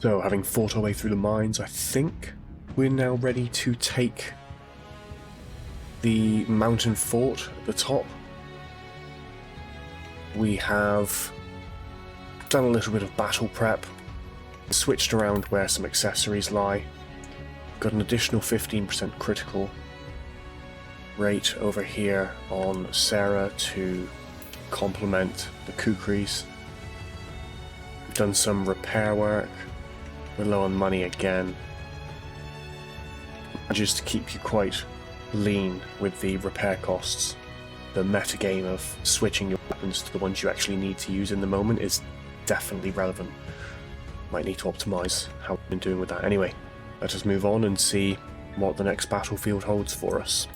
So, having fought our way through the mines, I think we're now ready to take the mountain fort at the top. We have done a little bit of battle prep, switched around where some accessories lie, got an additional 15% critical rate over here on Sarah to complement the kukris. We've done some repair work. We're low on money again. Just to keep you quite lean with the repair costs. The metagame of switching your weapons to the ones you actually need to use in the moment is definitely relevant. Might need to optimize how we've been doing with that. Anyway, let us move on and see what the next battlefield holds for us.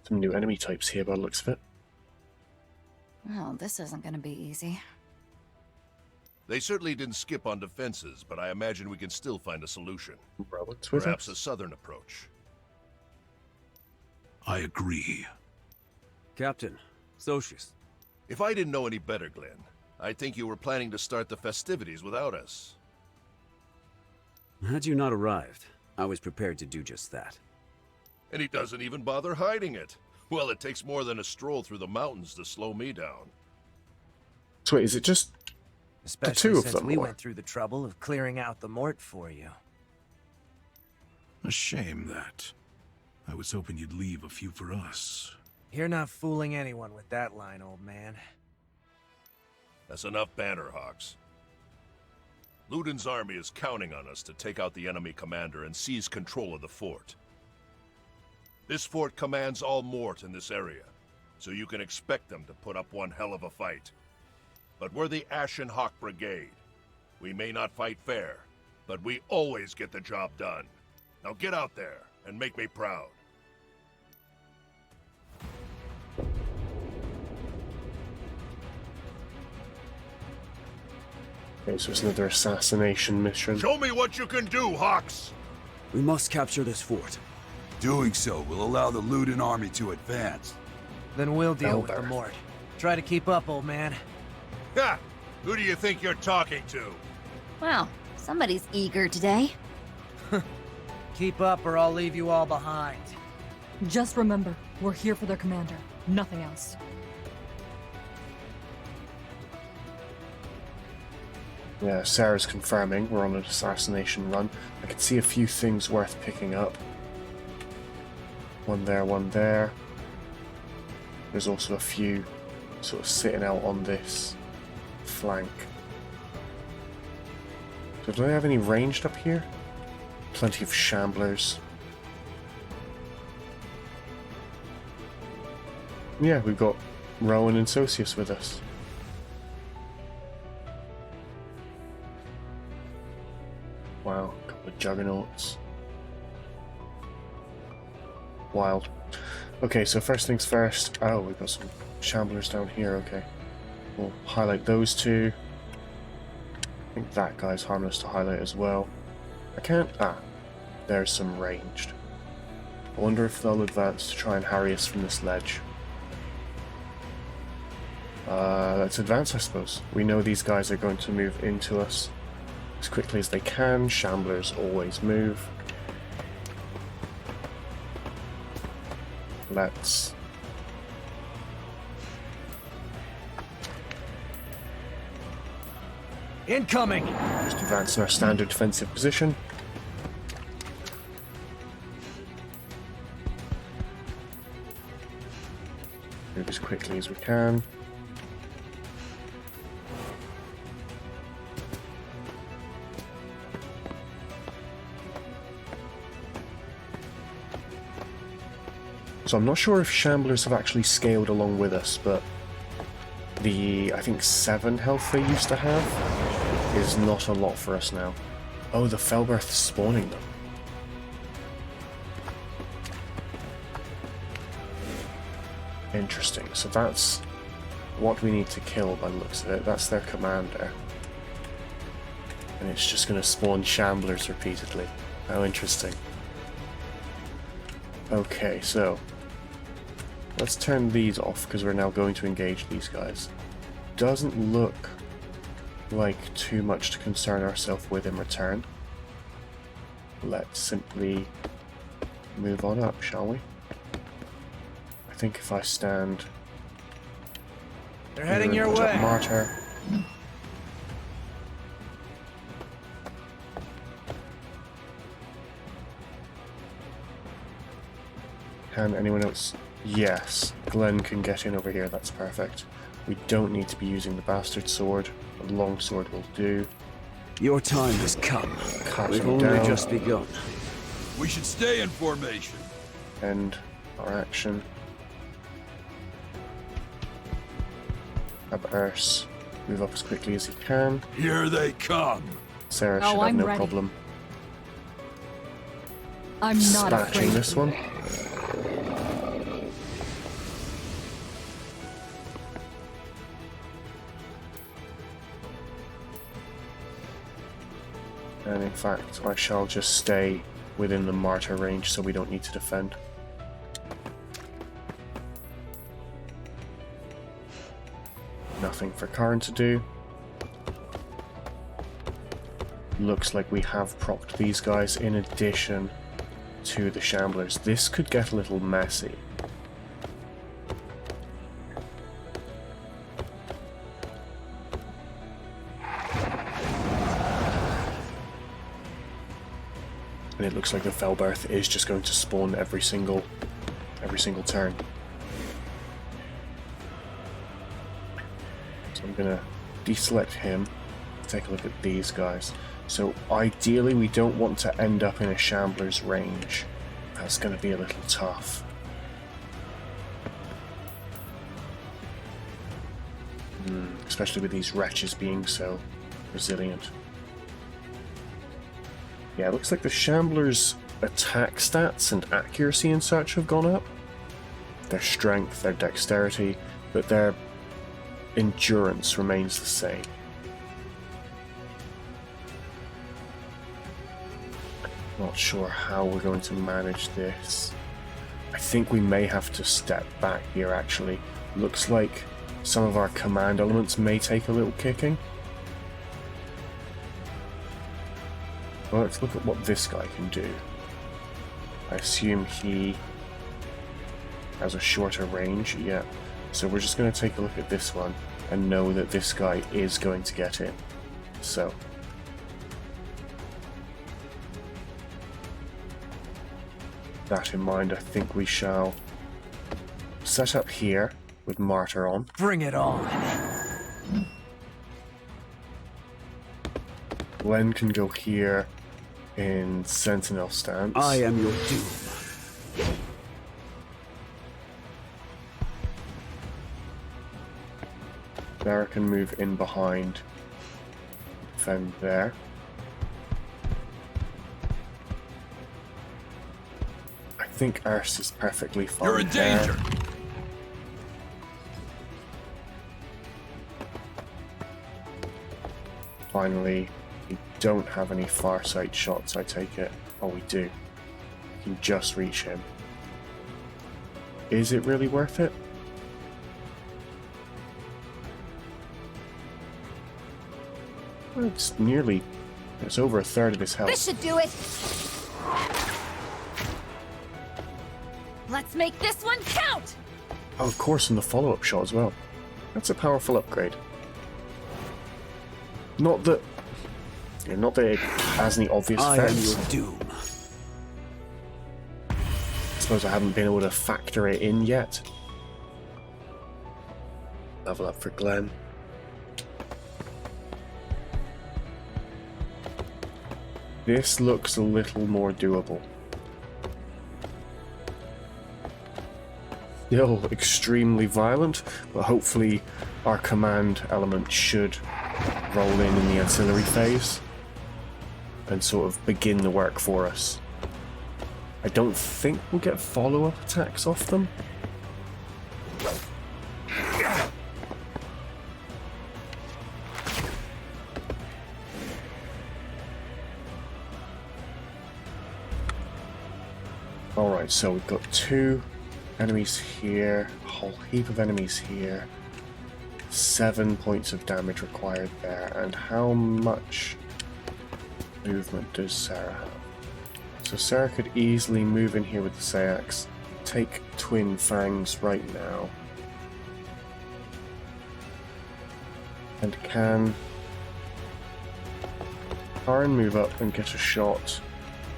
Some new enemy types here by the looks of it. Well, this isn't going to be easy. They certainly didn't skip on defenses, but I imagine we can still find a solution. Rowan's with Perhaps us. a southern approach. I agree. Captain, Socius. If I didn't know any better, Glenn, I'd think you were planning to start the festivities without us. Had you not arrived, I was prepared to do just that. And he doesn't even bother hiding it. Well, it takes more than a stroll through the mountains to slow me down. So wait, is it just Especially the two of since them? we Or? went through the trouble of clearing out the Mort for you. A shame that. I was hoping you'd leave a few for us. You're not fooling anyone with that line, old man. That's enough banner, Hawks. Luden's army is counting on us to take out the enemy commander and seize control of the fort. This fort commands all Mort in this area, so you can expect them to put up one hell of a fight. But we're the Ashen Hawk brigade. We may not fight fair, but we always get the job done. Now get out there and make me proud. Okay, so it's another assassination mission. Show me what you can do, Hawks! We must capture this fort. Doing so will allow the Luden Army to advance. Then we'll deal with the Albert. Mort. Try to keep up, old man. Ha! Who do you think you're talking to? Wow, somebody's eager today. Keep up or I'll leave you all behind. Just remember, we're here for their commander, nothing else. Yeah, Sarah's confirming we're on an assassination run. I can see a few things worth picking up. One there, one there. There's also a few sort of sitting out on this flank. So do I have any ranged up here? Plenty of shamblers. Yeah, we've got Rowen and Socius with us. Wow, a couple of juggernauts. Wild. Okay, so first things first. Oh, we've got some shamblers down here, okay. We'll highlight those two. I think that guy's harmless to highlight as well. I can't... Ah, there's some ranged. I wonder if they'll advance to try and harry us from this ledge. Let's advance, I suppose. We know these guys are going to move into us as quickly as they can. Shamblers always move. Let's... Incoming! just advance in our standard defensive position. Move as quickly as we can. So I'm not sure if Shamblers have actually scaled along with us, but the, I think, 7 health they used to have is not a lot for us now. Oh, the Felberth's spawning them. Interesting. So that's what we need to kill by the looks of it. That's their commander. And it's just going to spawn shamblers repeatedly. How interesting. Okay, so let's turn these off because we're now going to engage these guys. Doesn't look like too much to concern ourselves with in return. Let's simply move on up, shall we? I think if I stand... They're heading here your and put up way. Martyr. Can anyone else? Yes, Glenn can get in over here, that's perfect. We don't need to be using the bastard sword. The long sword will do. Your time has come. Cut We've him only down. just begun. We should stay in formation. End our action. Grab Urs. Move up as quickly as he can. Here they come. Sarah Oh, should have I'm no ready. problem I'm not dispatching afraid. this one. And in fact, I shall just stay within the martyr range so we don't need to defend. Nothing for Karen to do. Looks like we have propped these guys in addition to the shamblers. This could get a little messy. And it looks like the Felberth is just going to spawn every single turn. So I'm gonna deselect him, take a look at these guys. So ideally we don't want to end up in a shambler's range. That's gonna be a little tough. Especially with these wretches being so resilient. Yeah, it looks like the Shambler's attack stats and accuracy and such have gone up. Their strength, their dexterity, but their endurance remains the same. Not sure how we're going to manage this. I think we may have to step back here actually. Looks like some of our command elements may take a little kicking. Well, let's look at what this guy can do. I assume he has a shorter range, yeah. So we're just going to take a look at this one and know that this guy is going to get in. So. That in mind, I think we shall set up here with Martyr on. Bring it on. Glenn can go here in Sentinel stance. I am your doom. Sarah can move in behind. Defend there. I think Urs is perfectly fine. You're in there. danger. Finally, we don't have any far sight shots, I take it. Oh, we do. We can just reach him. Is it really worth it? Well, it's over a third of his health. This should do it. Let's make this one count. Oh, of course, and the follow-up shot as well. That's a powerful upgrade. Not that it has any obvious I am effects. your doom. I suppose I haven't been able to factor it in yet. Level up for Glenn. This looks a little more doable. Still extremely violent, but hopefully our command element should roll in the ancillary phase and sort of begin the work for us. I don't think we'll get follow-up attacks off them. Alright, so we've got 2 enemies here, a whole heap of enemies here, 7 points of damage required there, and how much movement does Sarah have? So Sarah could easily move in here with the Sayax, take Twin Fangs right now, and can Karen move up and get a shot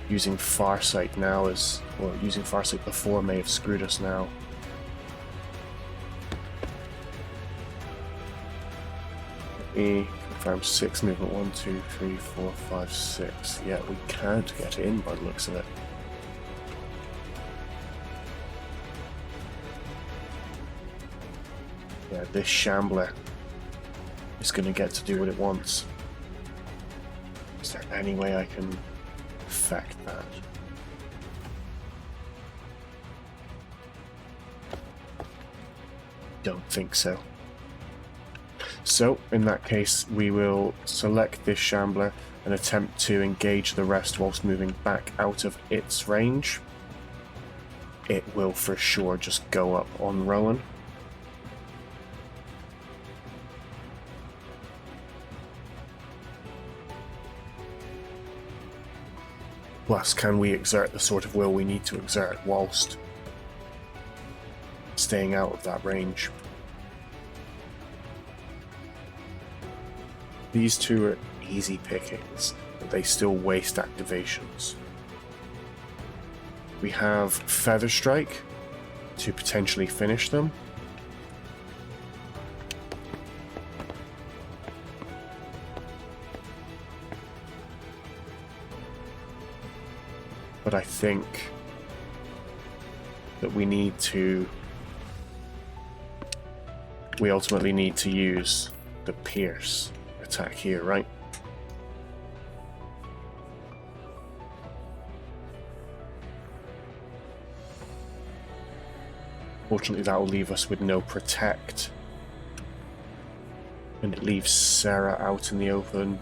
using Farsight now or using Farsight before may have screwed us now. E confirm 6 movement, 1, 2, 3, 4, 5, 6. Yeah, we can't get in by the looks of it. Yeah, this Shambler is going to get to do what it wants. Is there any way I can affect that? Don't think so. So, in that case, we will select this Shambler and attempt to engage the rest whilst moving back out of its range. It will for sure just go up on Rowan. Plus, can we exert the sort of will we need to exert whilst staying out of that range? These 2 are easy pickings, but they still waste activations. We have Feather Strike to potentially finish them. But I think that we ultimately need to use the Pierce attack here, right? Fortunately, that will leave us with no Protect. And it leaves Sarah out in the open.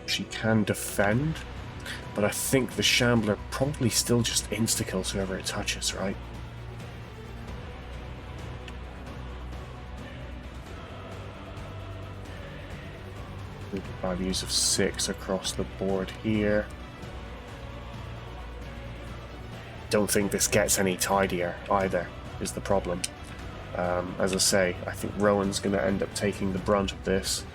She can defend, but I think the Shambler probably still just insta-kills whoever it touches, right? Five use of 6 across the board here. Don't think this gets any tidier either, is the problem. As I say, I think Rowan's going to end up taking the brunt of this.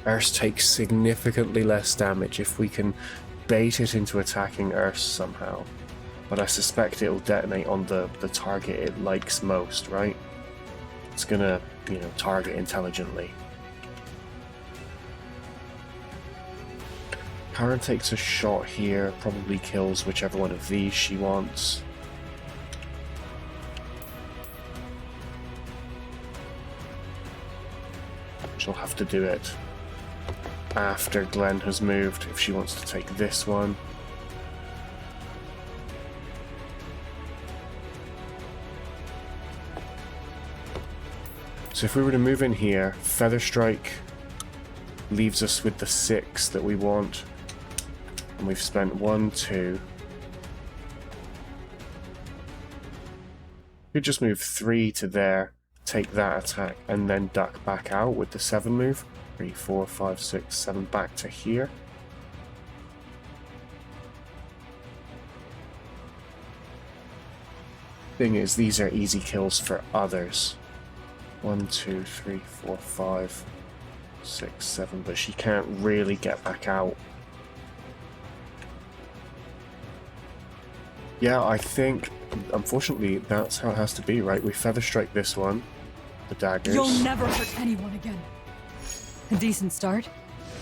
Erse takes significantly less damage if we can bait it into attacking Erse somehow. But I suspect it'll detonate on the target it likes most, right? It's gonna, target intelligently. Karen takes a shot here, probably kills whichever one of these she wants. She'll have to do it after Glenn has moved if she wants to take this one. So if we were to move in here, Feather Strike leaves us with the 6 that we want. And we've spent 1, 2. Could just move 3 to there, take that attack, and then duck back out with the 7 move. 3, 4, 5, 6, 7 back to here. Thing is, these are easy kills for others. 1, 2, 3, 4, 5, 6, 7, but she can't really get back out. Yeah, I think, unfortunately, that's how it has to be, right? We Feather Strike this one, the daggers. You'll never hurt anyone again. A decent start.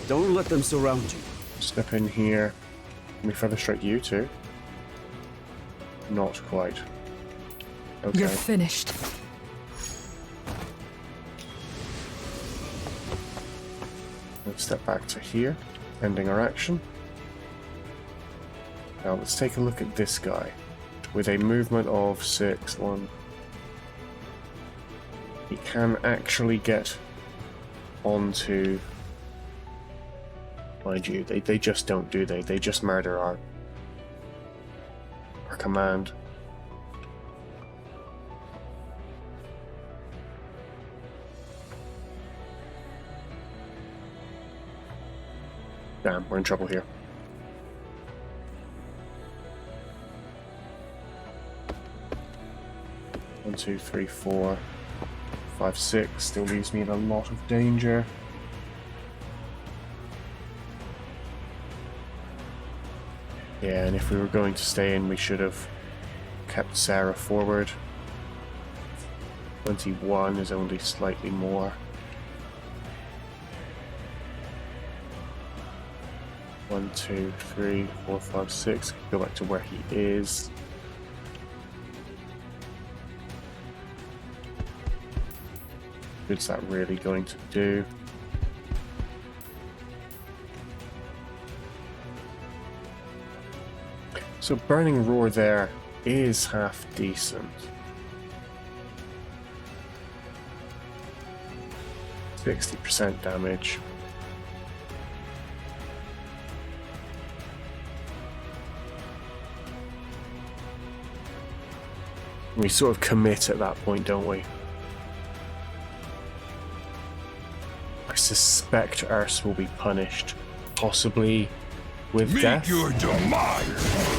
Don't let them surround you. Step in here. Can we Feather Strike you too? Not quite. Okay. You're finished. Let's step back to here, ending our action. Now let's take a look at this guy. With a movement of 6, 1. He can actually get onto Mind you, they just don't, do they? They just murder our command. Damn, we're in trouble here. One, two, three, 4, 5, 6. Still leaves me in a lot of danger. Yeah, and if we were going to stay in, we should have kept Sarah forward. 21 is only slightly more. 1, 2, 3, 4, 5, 6. Go back to where he is. What's that really going to do? So Burning Roar there is half decent. 60% damage. We sort of commit at that point, don't we? I suspect Urs will be punished, possibly with Meet death. your demise!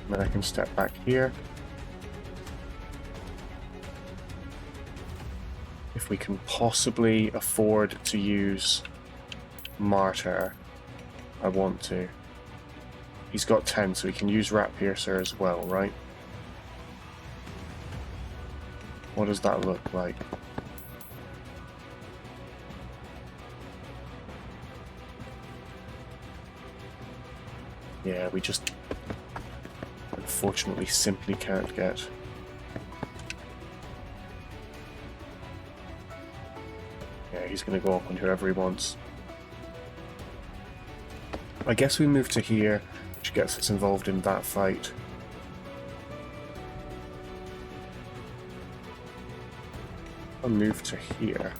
Then I can step back here. If we can possibly afford to use Martyr, I want to. He's got 10, so he can use Rat Piercer as well, right? What does that look like? Yeah, we just unfortunately simply can't get. Yeah, he's gonna go up on whoever he wants. I guess we move to here, which gets us involved in that fight. I'll move to here.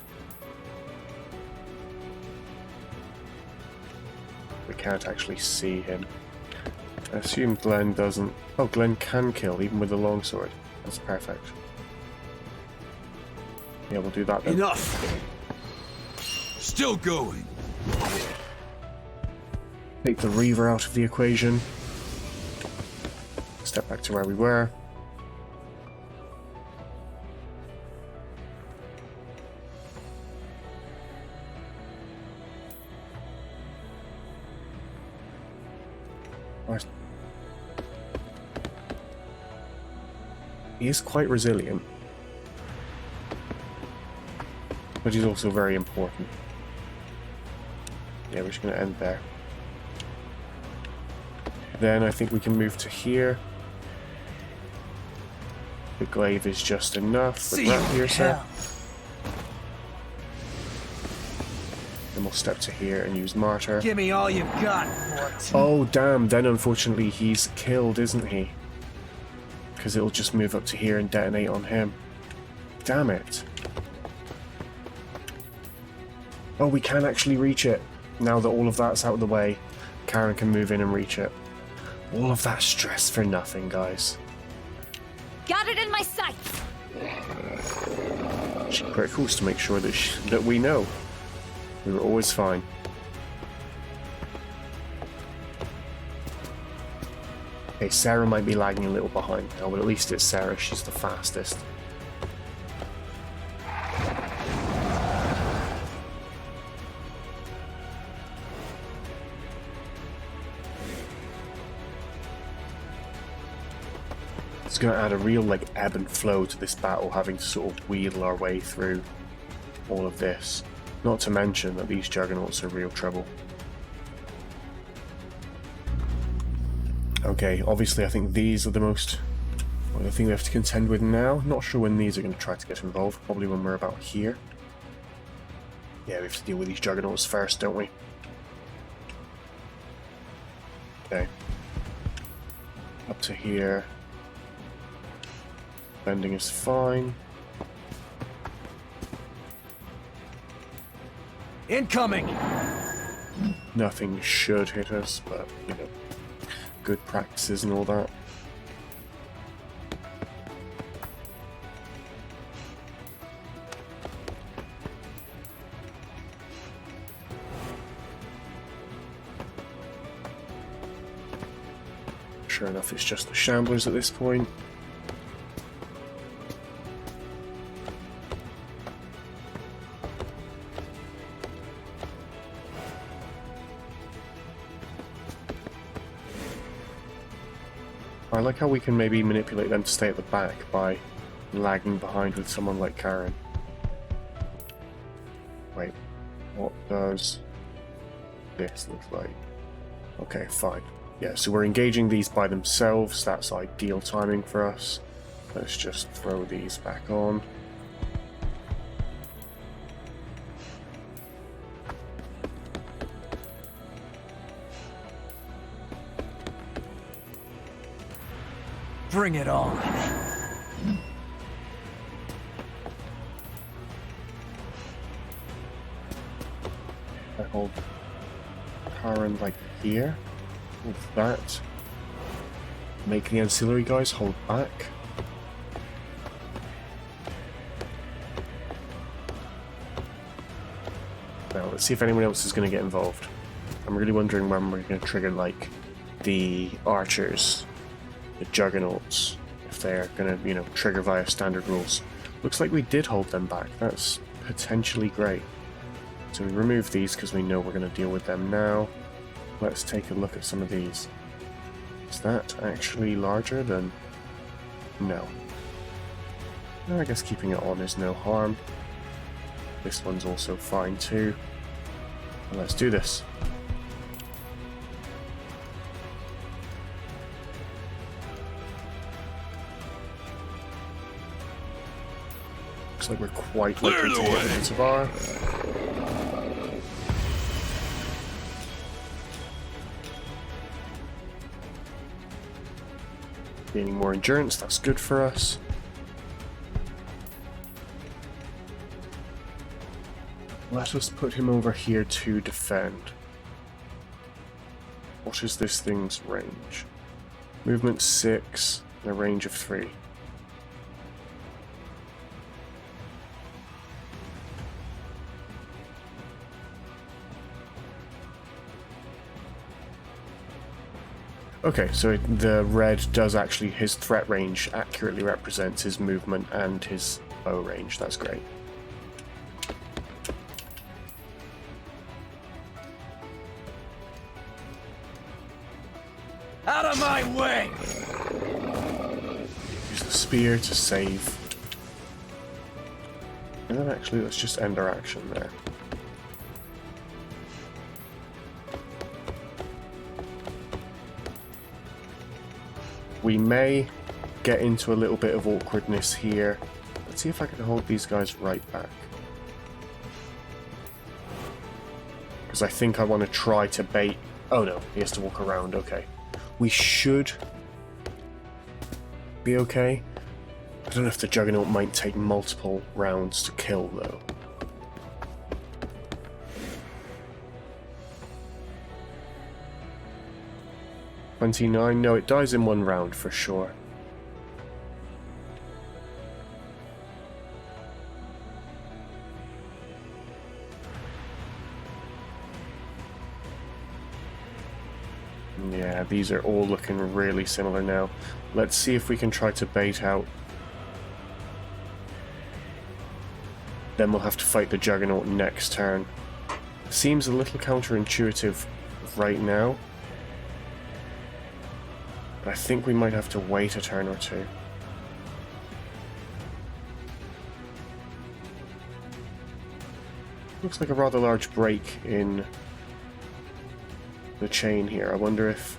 We can't actually see him. I assume Glenn doesn't... Oh, Glenn can kill, even with the longsword. That's perfect. Yeah, we'll do that then. Enough! Still going. Take the Reaver out of the equation. Step back to where we were. He is quite resilient, but he's also very important. Yeah, we're just going to end there. Then I think we can move to here. The glaive is just enough with Rat Piercer. Then we'll step to here and use Martyr. Give me all you've got, Mort. Oh damn, then unfortunately he's killed, isn't he? Because it'll just move up to here and detonate on him. Damn it. Oh, we can actually reach it. Now that all of that's out of the way, Karen can move in and reach it. All of that stress for nothing, guys. Got it in my sights. Actually, criticals to make sure that that we know. We were always fine. Okay, Sarah might be lagging a little behind now, but at least it's Sarah. She's the fastest. It's going to add a real ebb and flow to this battle, having to sort of wheedle our way through all of this. Not to mention that these juggernauts are real trouble. Okay, obviously I think these are the most... Well, the thing we have to contend with now. Not sure when these are going to try to get involved. Probably when we're about here. Yeah, we have to deal with these juggernauts first, don't we? Okay. Up to here. Bending is fine. Incoming! Nothing should hit us, but, you know, good practices and all that. Sure enough, it's just the shamblers at this point. I like how we can maybe manipulate them to stay at the back by lagging behind with someone like Karen. Wait, what does this look like? Okay, fine. Yeah, so we're engaging these by themselves. That's ideal timing for us. Let's just throw these back on. Bring it on. I hold Karen like here. With that. Make the ancillary guys hold back. Now let's see if anyone else is going to get involved. I'm really wondering when we're going to trigger like the archers, the juggernauts, if they're going to, you know, trigger via standard rules. Looks like we did hold them back. That's potentially great. So we remove these because we know we're going to deal with them now. Let's take a look at some of these. Is that actually larger than... No. I guess keeping it on is no harm. This one's also fine too. Let's do this. Looks like we're quite likely to hit with Tavar. Gaining more endurance, that's good for us. Let us put him over here to defend. What is this thing's range? Movement 6 and a range of 3. Okay, so the red does actually, his threat range accurately represents his movement and his bow range. That's great. Out of my way! Use the spear to save. And then actually, let's just end our action there. We may get into a little bit of awkwardness here. Let's see if I can hold these guys right back. Because I think I want to try to bait... Oh no, he has to walk around, okay. We should be okay. I don't know if the Juggernaut might take multiple rounds to kill though. $29? No, it dies in one round for sure. Yeah, these are all looking really similar now. Let's see if we can try to bait out. Then we'll have to fight the Juggernaut next turn. Seems a little counterintuitive right now. But I think we might have to wait a turn or two. Looks like a rather large break in the chain here. I wonder if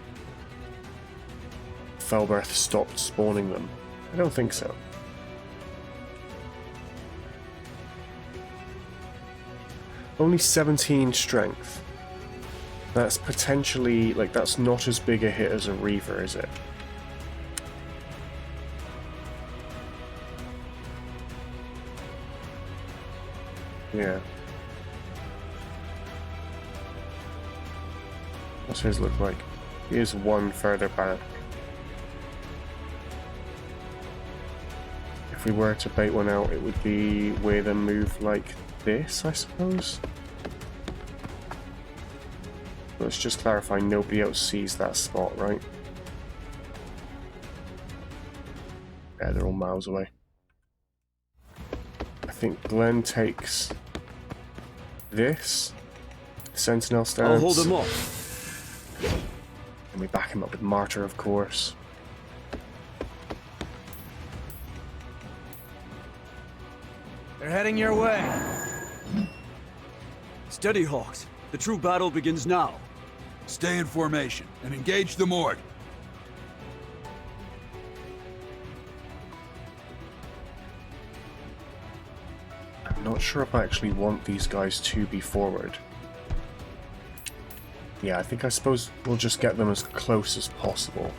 Felberth stopped spawning them. I don't think so. Only 17 strength. That's potentially, like, that's not as big a hit as a Reaver, is it? Yeah. What's his look like? He is one further back. If we were to bait one out, it would be with a move like this, I suppose. Let's just clarify, nobody else sees that spot, right? Yeah, they're all miles away. I think Glenn takes this sentinel stance. I'll hold them off. And we back him up with Martyr, of course. They're heading your way. Steady, Hawks. The true battle begins now. Stay in formation and engage the Mort. I'm not sure if I actually want these guys to be forward. Yeah, I suppose we'll just get them as close as possible.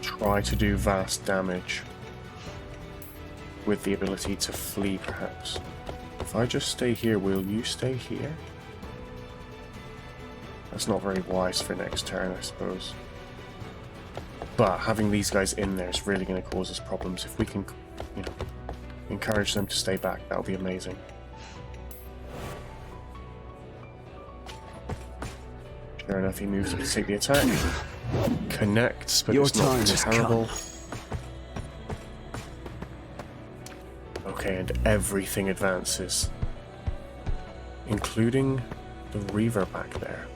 Try to do vast damage with the ability to flee, perhaps. If I just stay here, will you stay here? That's not very wise for next turn, I suppose. But having these guys in there is really going to cause us problems. If we can, you know, encourage them to stay back, that would be amazing. Sure enough, he moves up to take the attack. Connects, but Your it's not time has terrible. Okay, and everything advances. Including the Reaver back there.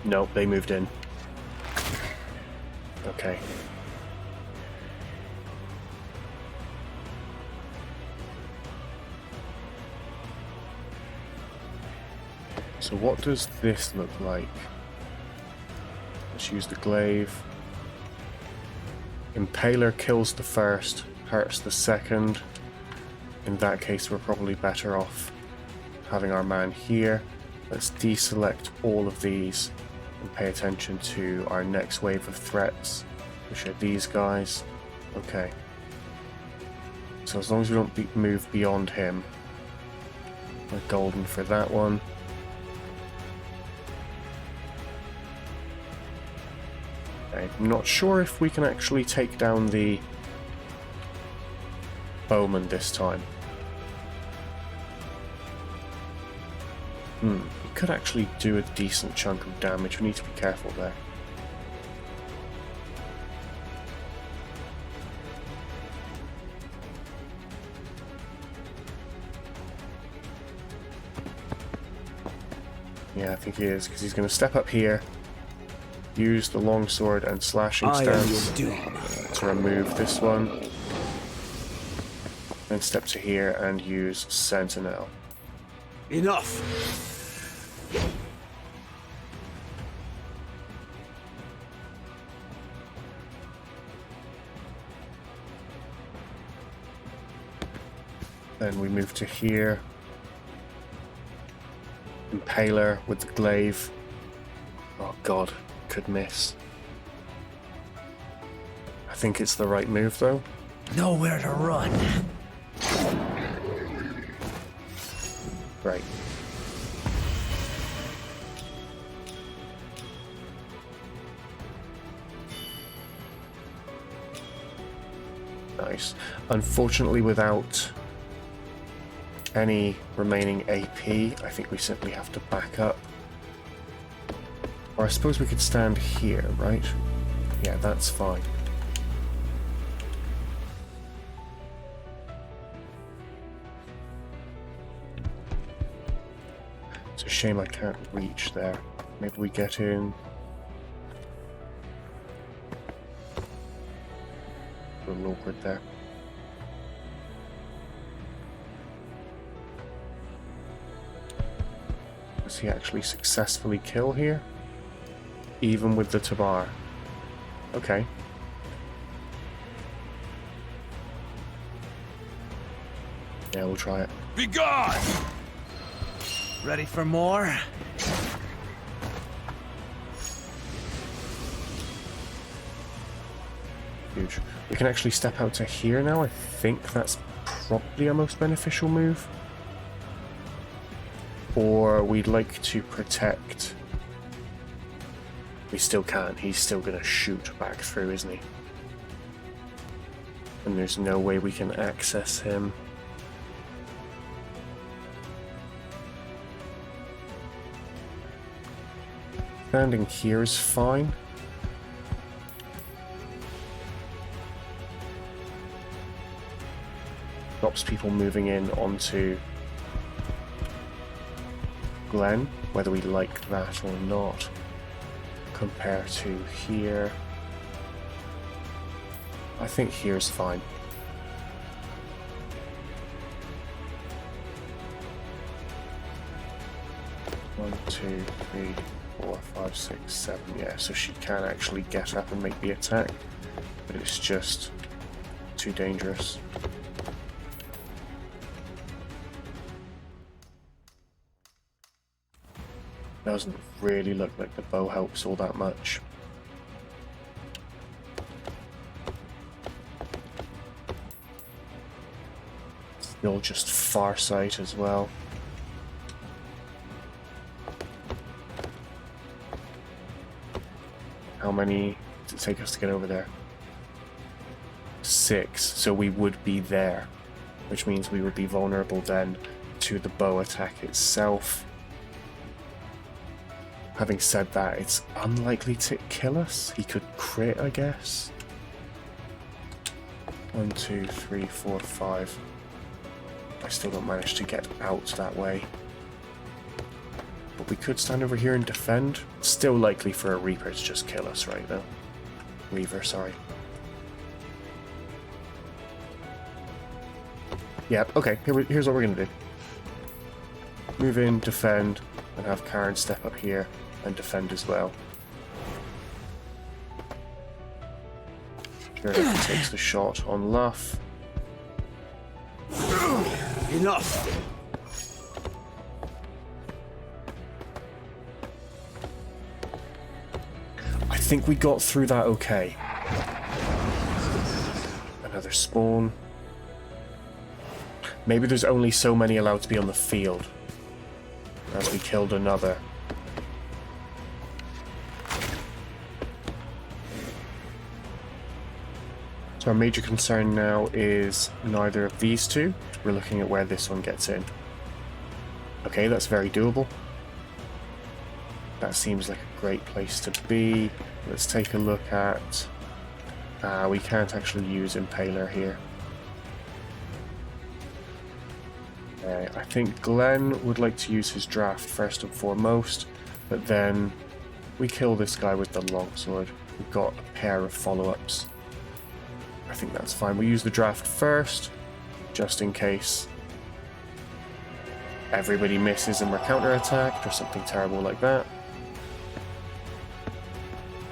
Nope, they moved in. Okay. So what does this look like? Let's use the glaive. Impaler kills the first, hurts the second. In that case, we're probably better off having our man here. Let's deselect all of these and pay attention to our next wave of threats, which are these guys. Okay. So as long as we don't move beyond him, we're golden for that one. I'm not sure if we can actually take down the bowman this time. He could actually do a decent chunk of damage. We need to be careful there. Yeah, I think he is, because he's going to step up here, use the longsword and slashing stance to remove this one, then step to here and use Sentinel. Enough! Then we move to here. Impaler with the glaive. Oh god, could miss. I think it's the right move though. Nowhere to run. Right. Nice. Unfortunately, without any remaining AP, I think we simply have to back up. Or I suppose we could stand here, right? Yeah, that's fine. It's a shame I can't reach there. Maybe we get in. A little awkward there. Does he actually successfully kill here? Even with the Tabar. Okay. Yeah, we'll try it. Be gone! Ready for more? Huge. We can actually step out to here now. I think that's probably our most beneficial move. Or we'd like to protect... We still can't. He's still going to shoot back through, isn't he? And there's no way we can access him. Standing here is fine. Stops people moving in onto Glen, whether we like that or not. Compare to here. I think here's fine. One, two, three, 4, 5, 6, 7. Yeah, so she can actually get up and make the attack, but it's just too dangerous. Doesn't really look like the bow helps all that much. Still just far sight as well. How many does it take us to get over there? 6, so we would be there, which means we would be vulnerable then to the bow attack itself. Having said that, it's unlikely to kill us. He could crit, I guess. 1, 2, 3, 4, 5. I still don't manage to get out that way. But we could stand over here and defend. Still likely for a Reaper to just kill us right now. Reaver, sorry. Yeah, okay, here's what we're going to do. Move in, defend, and have Karen step up here and defend as well. Sure, takes the shot on Luff. Enough! I think we got through that okay. Another spawn. Maybe there's only so many allowed to be on the field. As we killed another. So our major concern now is neither of these two. We're looking at where this one gets in. Okay, that's very doable. That seems like a great place to be. Let's take a look at... we can't actually use Impaler here. I think Glenn would like to use his draft first and foremost, but then we kill this guy with the longsword. We've got a pair of follow-ups. I think that's fine. We use the draft first, just in case everybody misses and we're counter-attacked or something terrible like that.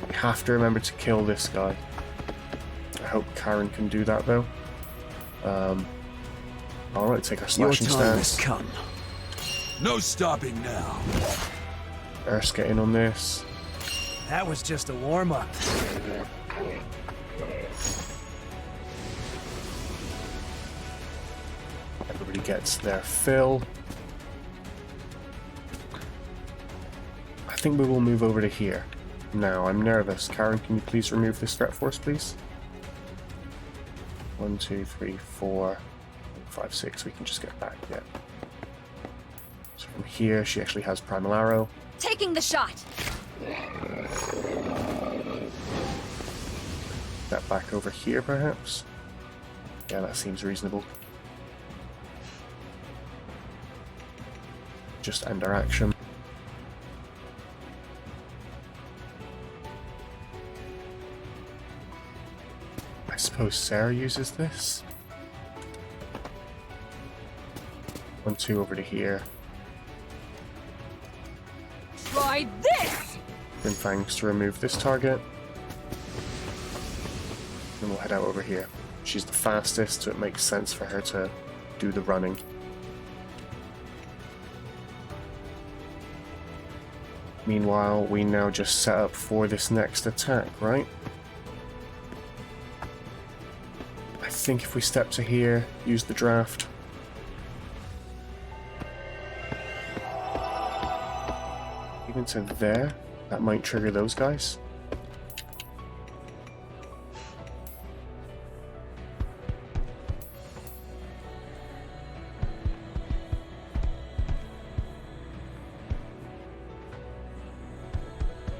We have to remember to kill this guy. I hope Karen can do that though. Alright, take our slashing stance. Come. No stopping now. Ersk, get in on this. That was just a warm-up. Everybody gets their fill. I think we will move over to here. Now, I'm nervous. Karen, can you please remove this threat force, please? 1, 2, 3, 4, 5, 6. We can just get back, yeah. So from here, she actually has Primal Arrow. Taking the shot. That back over here, perhaps? Yeah, that seems reasonable. Just end our action. I suppose Sarah uses this. 1, 2 over to here. Try this! Then Fangs to remove this target. Then we'll head out over here. She's the fastest, so it makes sense for her to do the running. Meanwhile, we now just set up for this next attack, right? I think if we step to here, use the draft. Even to there, that might trigger those guys.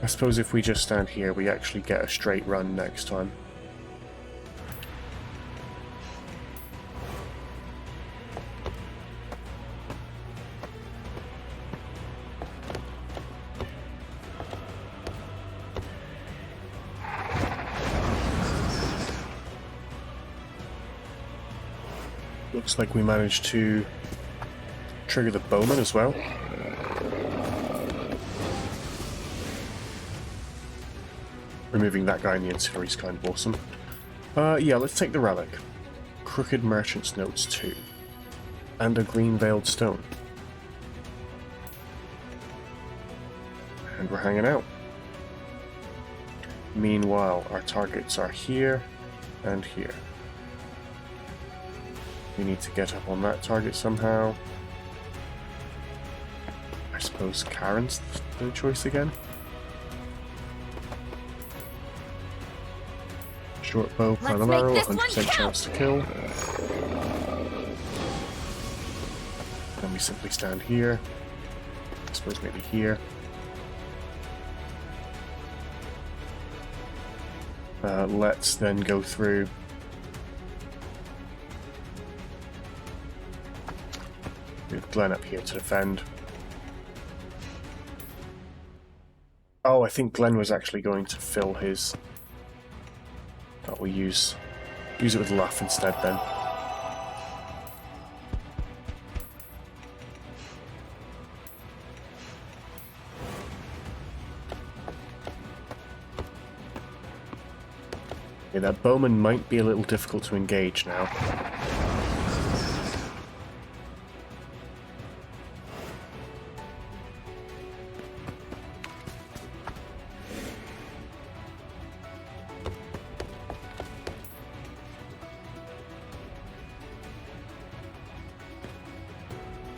I suppose if we just stand here, we actually get a straight run next time. Looks like we managed to trigger the bowman as well. Removing that guy in the ancillary is kind of awesome. Yeah, let's take the relic. Crooked Merchant's Notes 2. And a green veiled stone. And we're hanging out. Meanwhile, our targets are here and here. We need to get up on that target somehow. I suppose Karen's the choice again. Short bow, final arrow, 100% chance to kill. Then we simply stand here. I suppose maybe here. Let's then go through. We have Glenn up here to defend. Oh, I think Glenn was actually going to fill his. But we'll use it with Luff instead then. Yeah, that bowman might be a little difficult to engage now.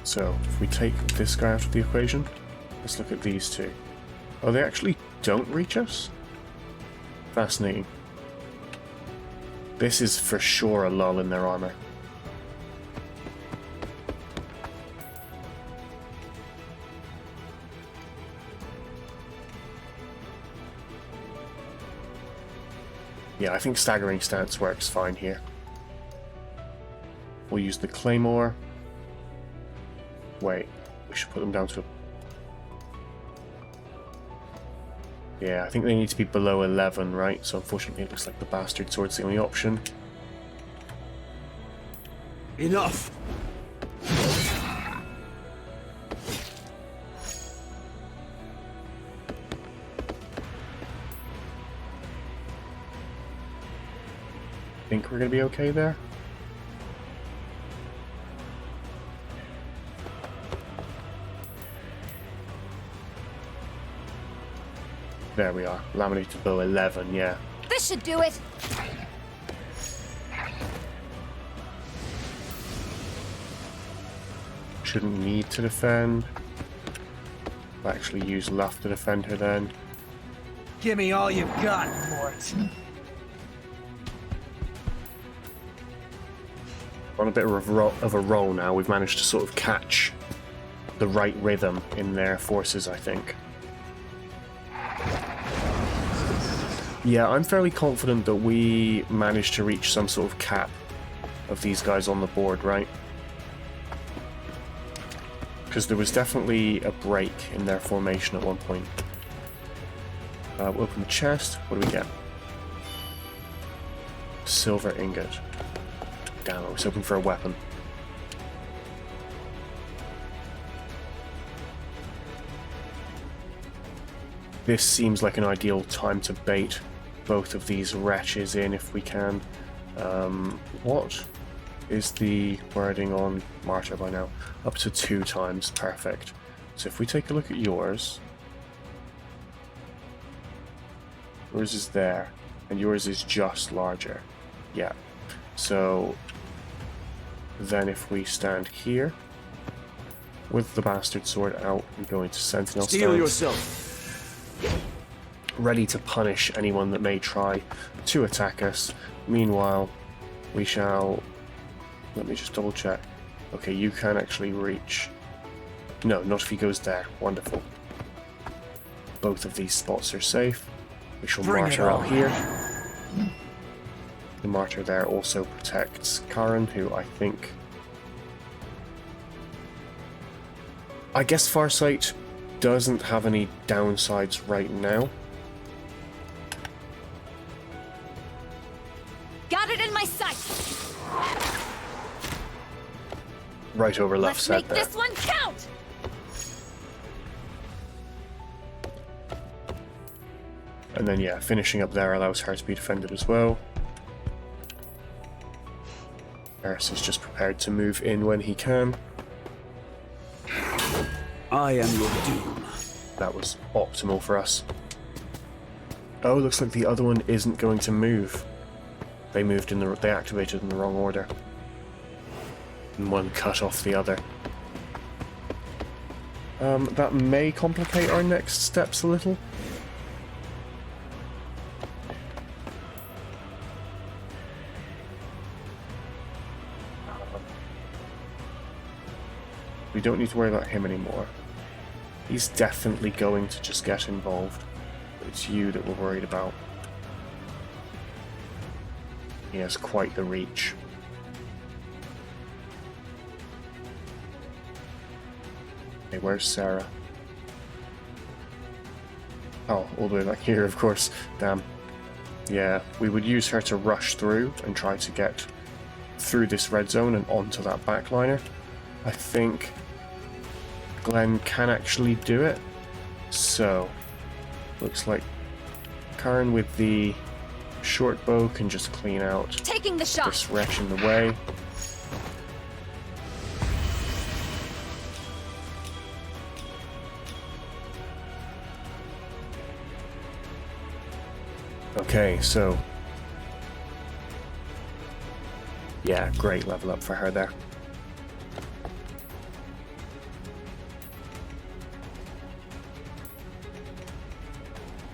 So, if we take this guy out of the equation, let's look at these two. Oh, they actually don't reach us? Fascinating. This is for sure a lull in their armor. Yeah, I think staggering stance works fine here. We'll use the claymore. Wait, we should put them down to... Yeah, I think they need to be below 11, right? So unfortunately it looks like the bastard sword's the only option. Enough! Think we're gonna be okay there? There we are. Laminated bow 11, yeah. This should do it. Shouldn't need to defend. I'll actually use Luff to defend her then. Give me all you've got, Mort. On a bit of a roll now, we've managed to sort of catch the right rhythm in their forces, I think. Yeah, I'm fairly confident that we managed to reach some sort of cap of these guys on the board, right? Because there was definitely a break in their formation at one point. We'll open the chest. What do we get? Silver ingot. Damn, I was hoping for a weapon. This seems like an ideal time to bait both of these wretches in if we can. What is the wording on Martyr by now? Up to 2 times, perfect. So if we take a look at yours, Yours is there, and yours is just larger. Yeah. So then if we stand here with the bastard sword out and go into sentinel Steel stance, yourself. ready to punish anyone that may try to attack us. Meanwhile, we shall... Let me just double check. Okay, you can actually reach... No, not if he goes there. Wonderful. Both of these spots are safe. We shall martyr out here. The martyr there also protects Karen, who I think... I guess Farsight doesn't have any downsides right now. Got it in my sight. Right over left Let's side make there. this one count. And then yeah, finishing up there allows her to be defended as well. Eris is just prepared to move in when he can. I am your doom. That was optimal for us. Oh, looks like the other one isn't going to move. They activated in the wrong order. And one cut off the other. That may complicate our next steps a little. We don't need to worry about him anymore. He's definitely going to just get involved. But it's you that we're worried about. He has quite the reach. Okay, where's Sarah? Oh, all the way back here, of course. Damn. Yeah, we would use her to rush through and try to get through this red zone and onto that backliner. I think Glenn can actually do it. So, looks like Karen with the short bow can just clean out Taking the shot. this wretch in the way. Okay, so yeah, great level up for her there.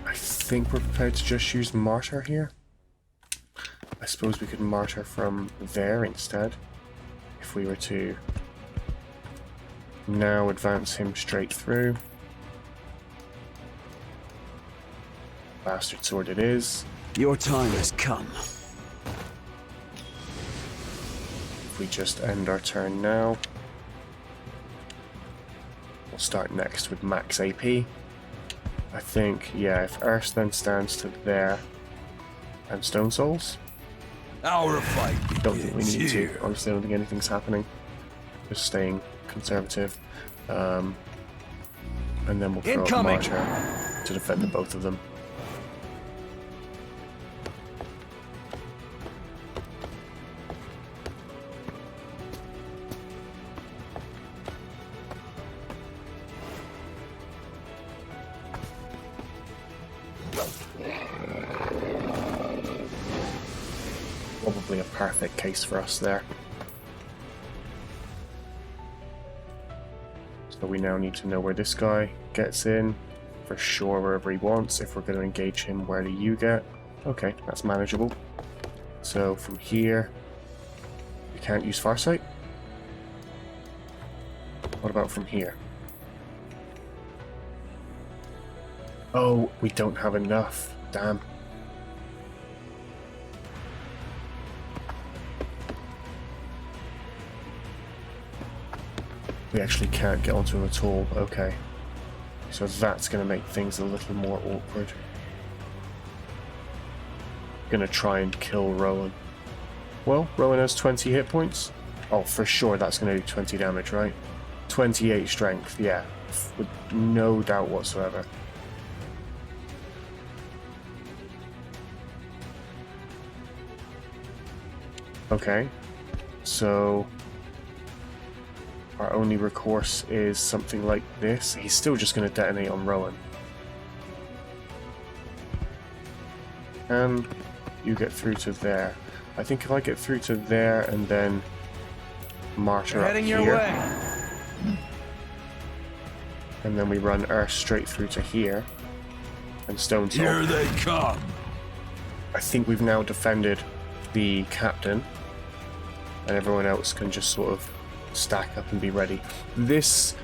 I think we're prepared to just use Martyr here. I suppose we could Martyr from there instead, if we were to now advance him straight through. Bastard sword it is. Your time has come. If we just end our turn now, we'll start next with max AP. I think, yeah, if Earth then stands to there and Stone Souls, Our fight don't think we begins need here. to. Honestly, I don't think anything's happening. Just staying conservative. And then we'll throw up Incoming. Martyr to defend the both of them. Probably a perfect case for us there. So we now need to know where this guy gets in, for sure wherever he wants. If we're going to engage him, where do you get? Okay, that's manageable. So from here, we can't use Farsight. What about from here? Oh, we don't have enough. Damn. We actually can't get onto him at all. Okay. So that's going to make things a little more awkward. Gonna try and kill Rowen. Well, Rowen has 20 hit points. Oh, for sure that's going to do 20 damage, right? 28 strength, yeah. With no doubt whatsoever. Okay. So our only recourse is something like this. He's still just going to detonate on Rowen. Can you get through to there? I think if I get through to there and then martyr They're up heading here, your way. and then we run Earth straight through to here, and Stone Soul. Here they come. I think we've now defended the captain, and everyone else can just sort of stack up and be ready. This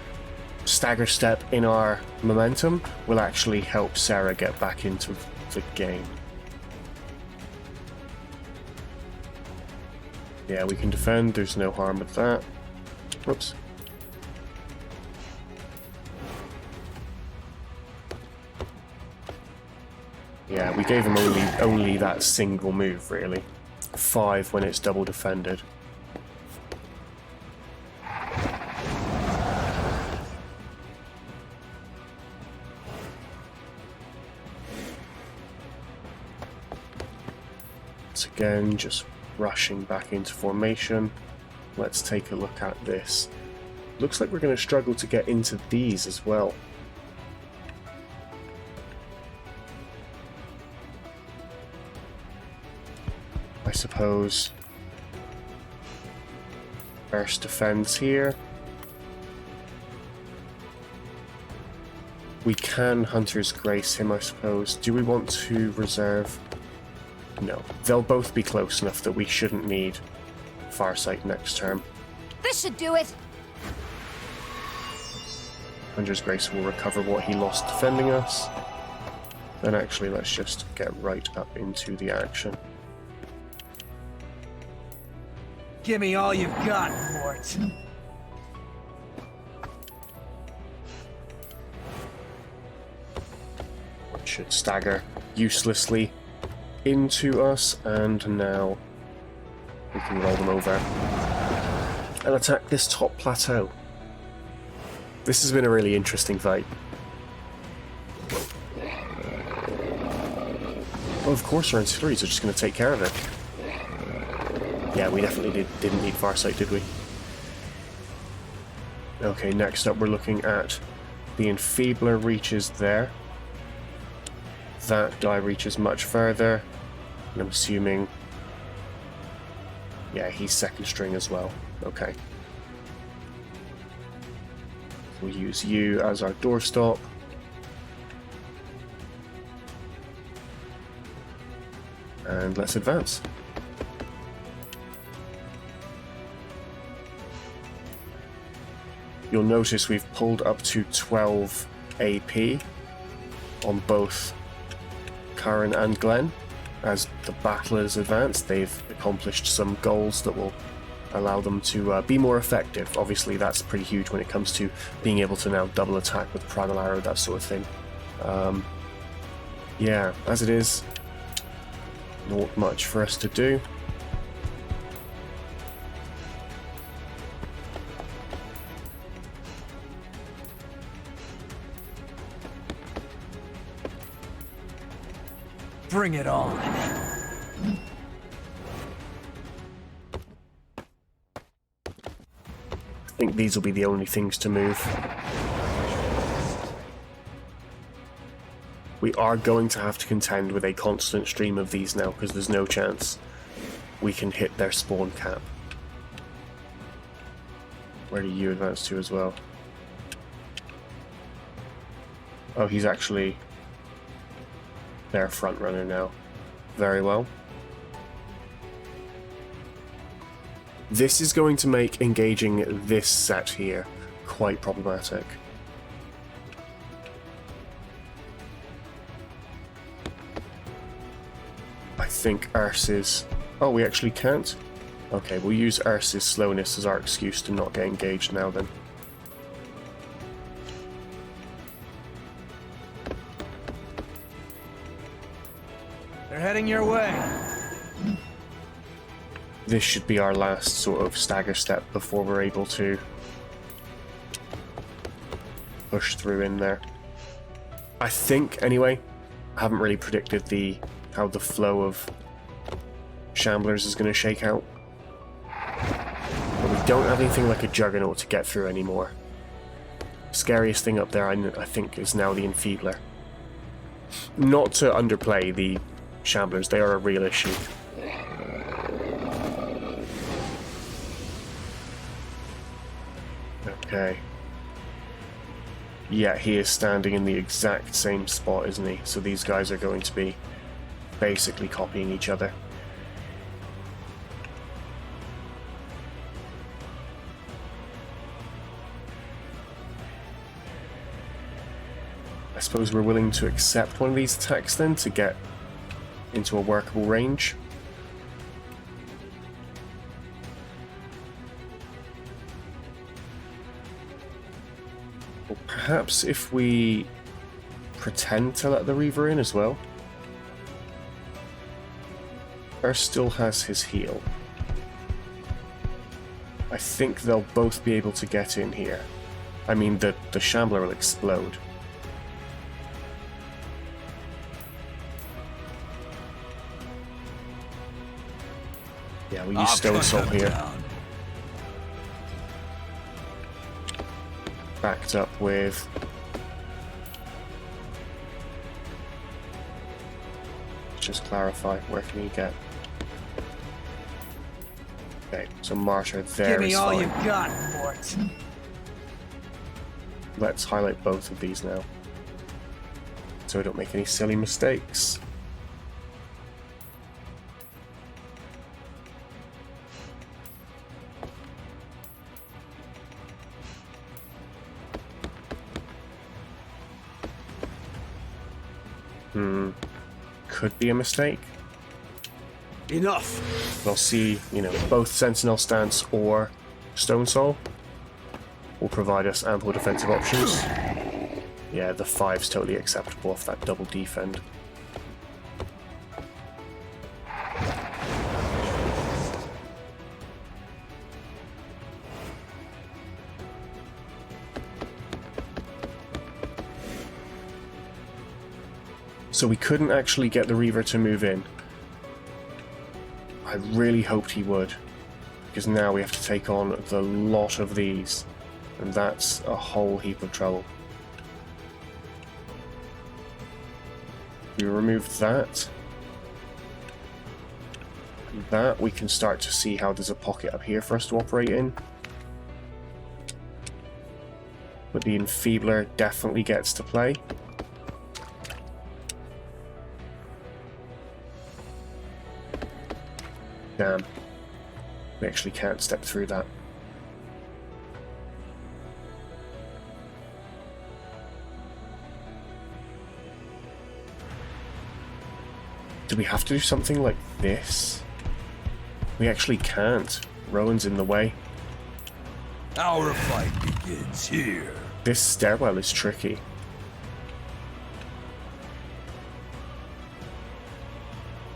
stagger step in our momentum will actually help Sarah get back into the game. Yeah, we can defend, there's no harm with that. Whoops. Yeah, we gave him only that single move, really. 5 when it's double defended. Once again, just rushing back into formation. Let's take a look at this. Looks like we're going to struggle to get into these as well. I suppose first defense here. We can Hunter's Grace him, I suppose. Do we want to reserve? No. They'll both be close enough that we shouldn't need Farsight next term. This should do it. Hunter's Grace will recover what he lost defending us. Then actually, let's just get right up into the action. Give me all you've got, Mort. Should stagger uselessly into us, and now we can roll them over and attack this top plateau. This has been a really interesting fight. Oh, of course our ancillaries are just going to take care of it. Yeah, we definitely didn't need Farsight, did we? Okay, next up we're looking at the Enfeebler reaches there. That die reaches much further, and I'm assuming, yeah, he's second string as well. Okay. We'll use you as our doorstop. And let's advance. You'll notice we've pulled up to 12 AP on both Karen and Glenn. As the battle has advanced, they've accomplished some goals that will allow them to be more effective. Obviously, that's pretty huge when it comes to being able to now double attack with Primal Arrow, that sort of thing. Yeah, as it is, not much for us to do. Bring it on. I think these will be the only things to move. We are going to have to contend with a constant stream of these now, because there's no chance we can hit their spawn cap. Where do you advance to as well? Oh, he's actually their front runner now. Very well. This is going to make engaging this set here quite problematic. I think Ursa's... Oh, we actually can't? Okay, we'll use Ursa's slowness as our excuse to not get engaged now then. They're heading your way. This should be our last sort of stagger step before we're able to push through in there. I think, anyway, I haven't really predicted how the flow of Shamblers is going to shake out. But we don't have anything like a Juggernaut to get through anymore. Scariest thing up there, I think, is now the Enfeebler. Not to underplay the Shamblers, they are a real issue. Okay. Yeah, he is standing in the exact same spot, isn't he? So these guys are going to be basically copying each other. I suppose we're willing to accept one of these attacks then to get into a workable range. Or perhaps if we pretend to let the Reaver in as well. First still has his heal. I think they'll both be able to get in here. I mean, the Shambler will explode. Yeah, we use Stone Salt here. Backed up with... Just clarify, where can he get? Okay, so Martyr there. Give me is all fine. you've got, Mort. Let's highlight both of these now, so we don't make any silly mistakes. Could be a mistake. Enough. We'll see, you know, both Sentinel Stance or Stone Soul will provide us ample defensive options. Yeah, the 5's totally acceptable off that double defend. So we couldn't actually get the Reaver to move in. I really hoped he would, because now we have to take on the lot of these, and that's a whole heap of trouble. We remove that. That, we can start to see how there's a pocket up here for us to operate in. But the Enfeebler definitely gets to play. Damn. We actually can't step through that. Do we have to do something like this? We actually can't. Rowan's in the way. Our fight begins here. This stairwell is tricky.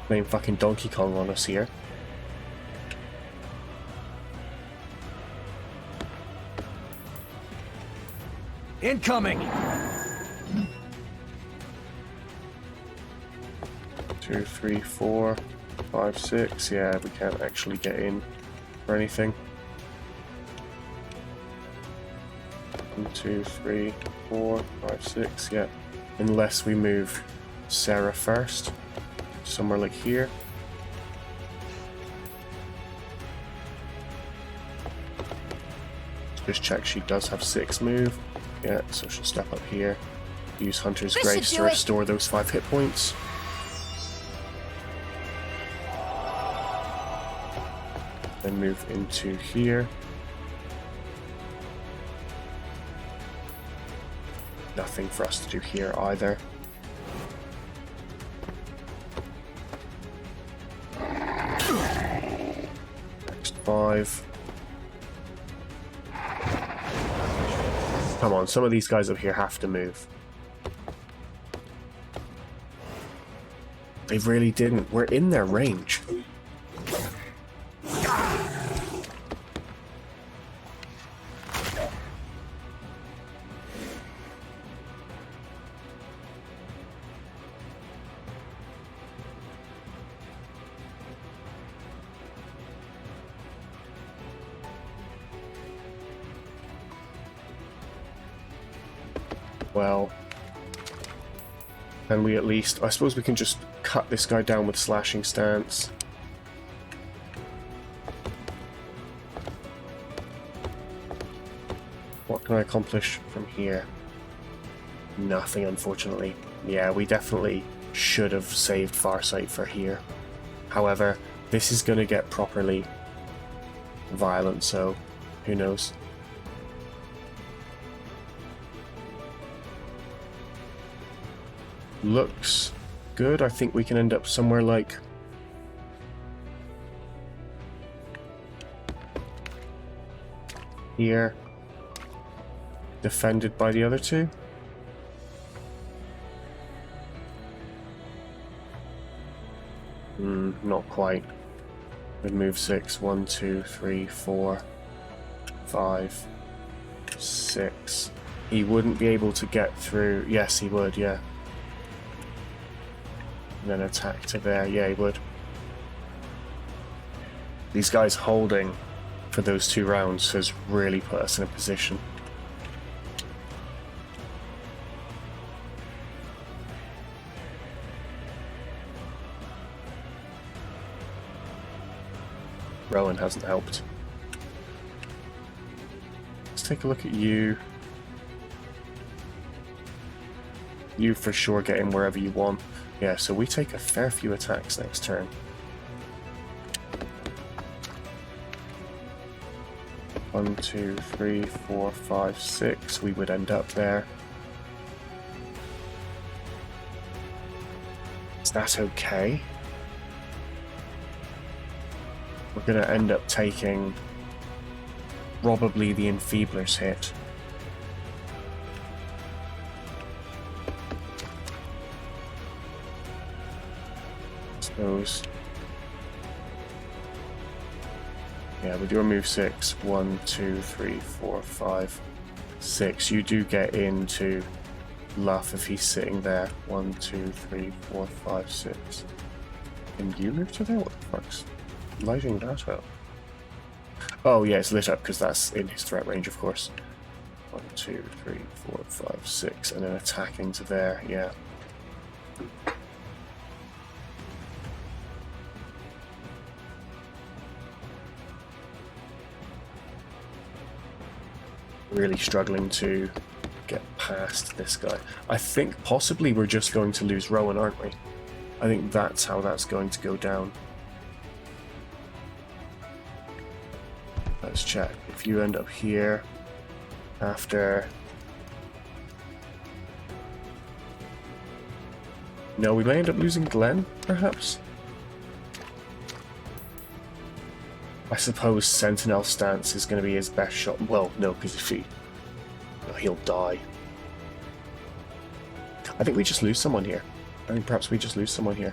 Playing fucking Donkey Kong on us here. Incoming! 2, 3, 4, 5, 6. Yeah, we can't actually get in or anything. 1, 2, 3, 4, 5, 6. Yeah, unless we move Sarah first, somewhere like here. Just check she does have 6 move. Yeah, so she'll step up here. Use Hunter's This Grace should to do it. restore those 5 hit points. Then move into here. Nothing for us to do here either. Next 5. Come on, some of these guys up here have to move. They really didn't. We're in their range. Well, can we at least... I suppose we can just cut this guy down with slashing stance. What can I accomplish from here? Nothing, unfortunately. Yeah, we definitely should have saved Farsight for here. However, this is going to get properly violent, so who knows? Looks good. I think we can end up somewhere like here, defended by the other two. Not quite. We'd move 6. 1, 2, 3, 4, 5, 6. He wouldn't be able to get through. Yes, he would, yeah. And then attack to there. Yeah, he would. These guys holding for those 2 rounds has really put us in a position. Rowen hasn't helped. Let's take a look at you. You for sure get in wherever you want. Yeah, so we take a fair few attacks next turn. One, 2, 3, 4, 5, 6. We would end up there. Is that okay? We're going to end up taking probably the Enfeebler's hit. Suppose. Yeah, we do a move 6. 1, 2, 3, 4, 5, 6. You do get into Luff if he's sitting there. 1, 2, 3, 4, 5, 6. Can you move to there? What the fuck's lighting that up? Oh yeah, it's lit up because that's in his threat range, of course. 1, 2, 3, 4, 5, 6, and then attacking to there, yeah. Really struggling to get past this guy. I think possibly we're just going to lose Rowen, aren't we? I think that's how that's going to go down. Let's check. If you end up here after... No, we may end up losing Glenn, perhaps? I suppose Sentinel stance is going to be his best shot. Well, no, because if he... well, he'll die. I think we just lose someone here. I think perhaps we just lose someone here.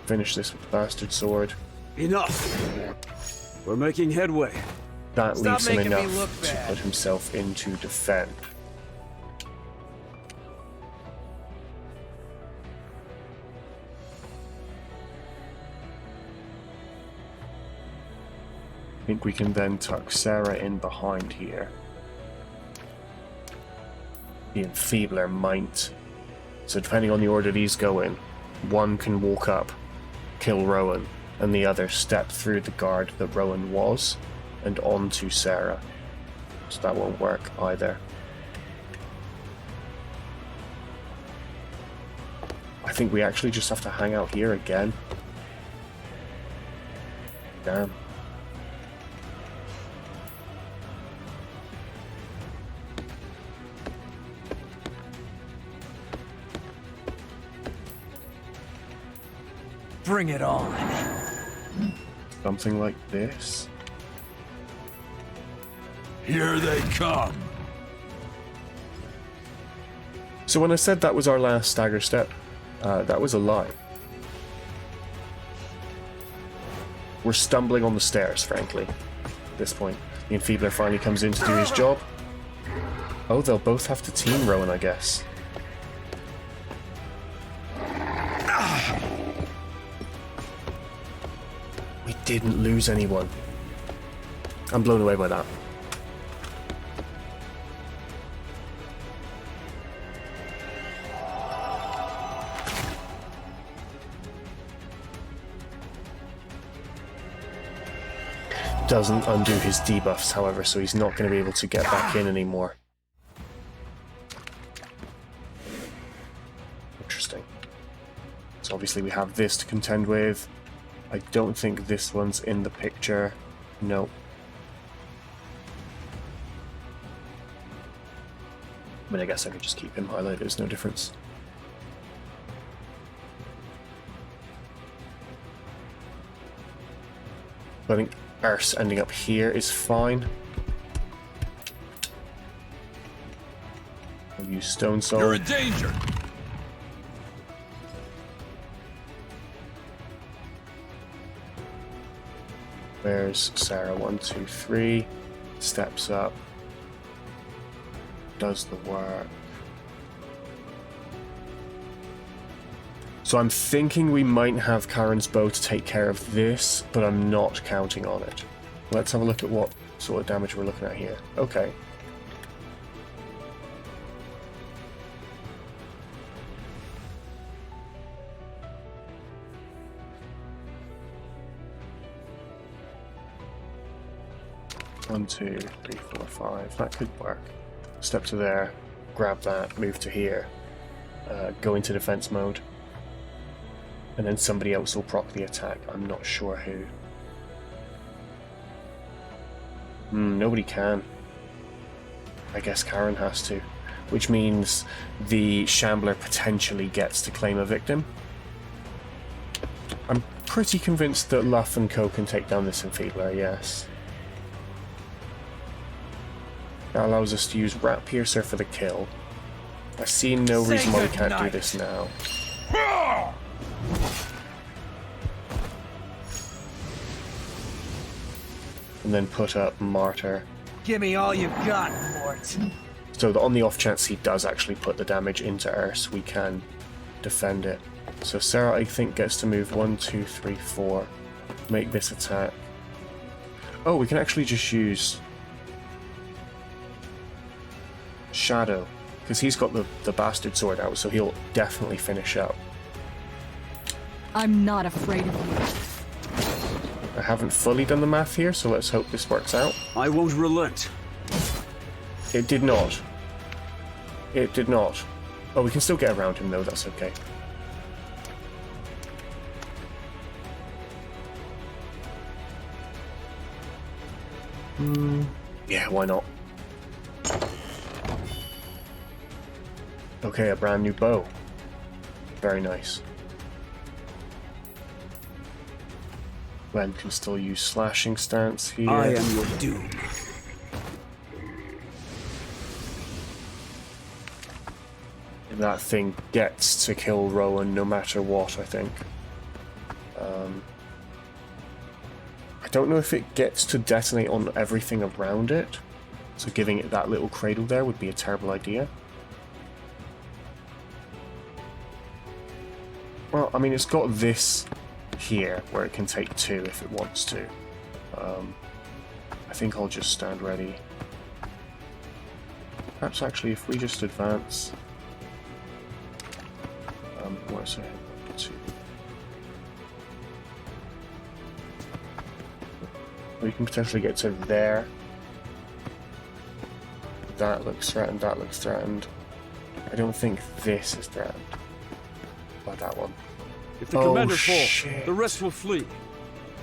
Finish this with the bastard sword. Enough! We're making headway. That Stop leaves him making me enough look to bad. put himself into defend. I think we can then tuck Sarah in behind here. The Enfeebler might. So depending on the order these go in, one can walk up, kill Rowen, and the other step through the guard that Rowen was and onto Sarah. So that won't work either. I think we actually just have to hang out here again. Damn. Bring it on. Something like this. Here they come. So when I said that was our last stagger step, that was a lie. We're stumbling on the stairs, frankly, at this point. The Enfeebler finally comes in to do his job. Oh, they'll both have to team Rowen, I guess. We didn't lose anyone. I'm blown away by that. doesn't undo his debuffs, however, so he's not going to be able to get back in anymore. Interesting. So obviously we have this to contend with. I don't think this one's in the picture. No. I mean, I guess I could just keep him highlighted, there's no difference. I think Arse ending up here is fine. I'll use Stone Soul. You're in danger! Where's Sarah? 1, 2, 3. Steps up. Does the work. So I'm thinking we might have Karen's bow to take care of this, but I'm not counting on it. Let's have a look at what sort of damage we're looking at here. Okay. One, 2, 3, 4, 5. That could work. Step to there, grab that, move to here, go into defense mode, and then somebody else will proc the attack. I'm not sure who. Nobody can. I guess Karen has to, which means the Shambler potentially gets to claim a victim. I'm pretty convinced that Luff and Co can take down this Enfeebler, yes. That allows us to use Rat Piercer for the kill. I see no reason why we can't do this now. And then put up Martyr. Give me all you got, Mort. So that on the off chance he does actually put the damage into Erse, we can defend it. So Sarah, I think, gets to move 1, 2, 3, 4. Make this attack. Oh, we can actually just use Shadow, because he's got the bastard sword out, so he'll definitely finish up. I'm not afraid of you. I haven't fully done the math here, so let's hope this works out. I won't relent. It did not. It did not. Oh, we can still get around him though, that's okay. Yeah, why not? Okay, a brand new bow. Very nice. Glenn can still use slashing stance here. I am your doom. That thing gets to kill Rowan no matter what, I think. I don't know if it gets to detonate on everything around it, so giving it that little cradle there would be a terrible idea. Well, I mean, it's got this here where it can take 2 if it wants to. I think I'll just stand ready. Perhaps actually if we just advance... where's it? 2. We can potentially get to there. That looks threatened, that looks threatened. I don't think this is threatened. By that one. If the commander falls, the rest will flee.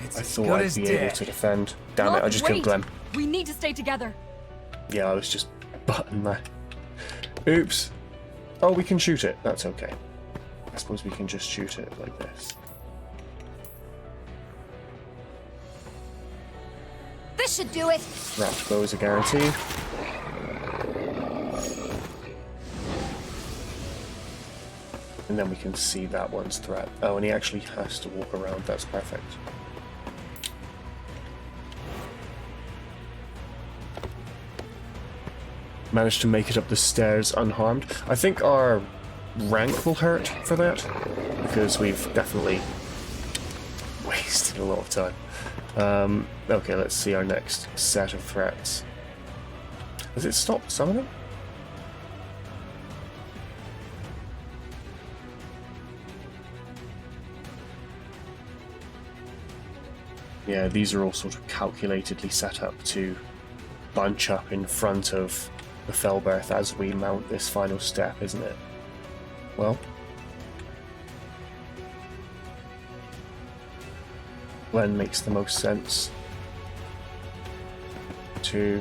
I thought I'd be able to defend. Damn it, I just killed Glenn. We need to stay together. Yeah, I was just button that. Oops. Oh, we can shoot it. That's okay. I suppose we can just shoot it like this. This should do it. Wrapped bow is a guarantee. And then we can see that one's threat. Oh, and he actually has to walk around. That's perfect. Managed to make it up the stairs unharmed. I think our rank will hurt for that, because we've definitely wasted a lot of time. Okay, let's see our next set of threats. Has it stopped summoning? Yeah, these are all sort of calculatedly set up to bunch up in front of the Felberth as we mount this final step, isn't it? Well, when makes the most sense to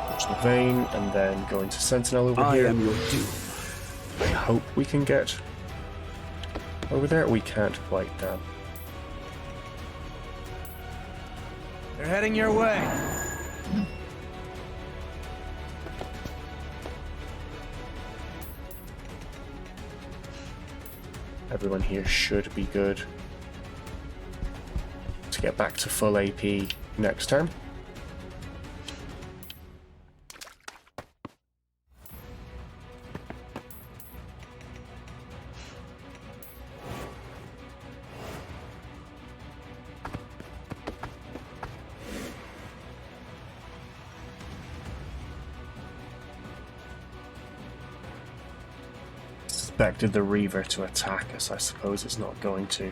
watch the vein and then go into Sentinel over I here. am your doom. I hope we can get over there. We can't quite, damn. They're heading your way. Everyone here should be good to get back to full AP next turn. Expected the Reaver to attack us. I suppose it's not going to.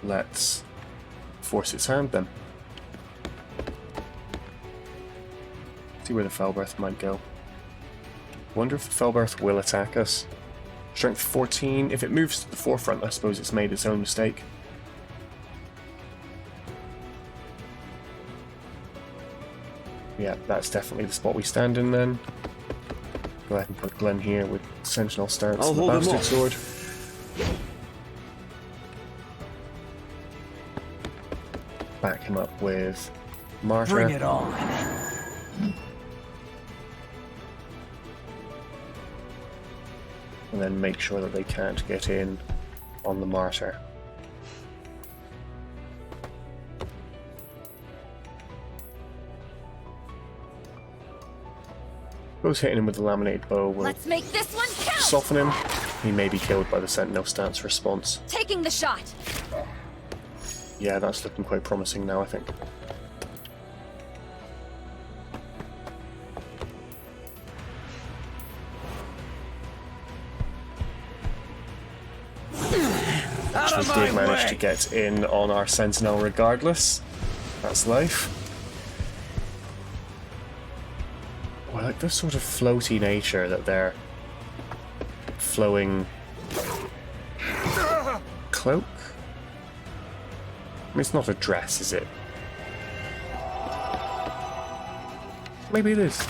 Let's force its hand then. See where the Felberth might go. Wonder if the Felberth will attack us. Strength 14. If it moves to the forefront, I suppose it's made its own mistake. Yeah, that's definitely the spot we stand in then. Go ahead and put Glenn here with Sentinel stance I'll and the hold him Bastard off. Sword. Back him up with Martyr. Bring it on. And then make sure that they can't get in on the Martyr. Goes hitting him with the laminated bow will Let's make this one count! soften him. He may be killed by the Sentinel stance response. Taking the shot! Yeah, that's looking quite promising now, I think. Actually did manage to get in on our Sentinel regardless. That's life. I like the sort of floaty nature that they're flowing cloak. I mean, it's not a dress, is it? Maybe it is.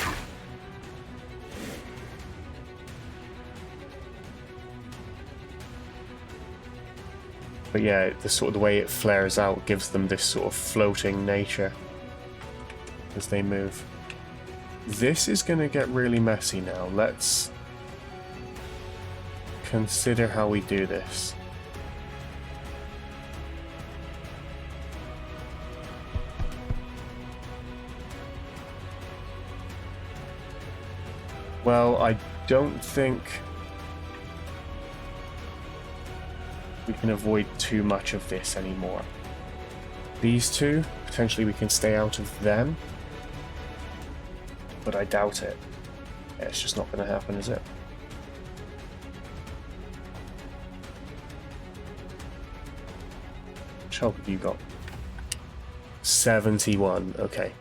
But yeah, the way it flares out gives them this sort of floating nature as they move. This is going to get really messy now. Let's consider how we do this. Well, I don't think we can avoid too much of this anymore. These two, potentially we can stay out of them. But I doubt it. Yeah, it's just not going to happen, is it? Which health have you got? 71. Okay.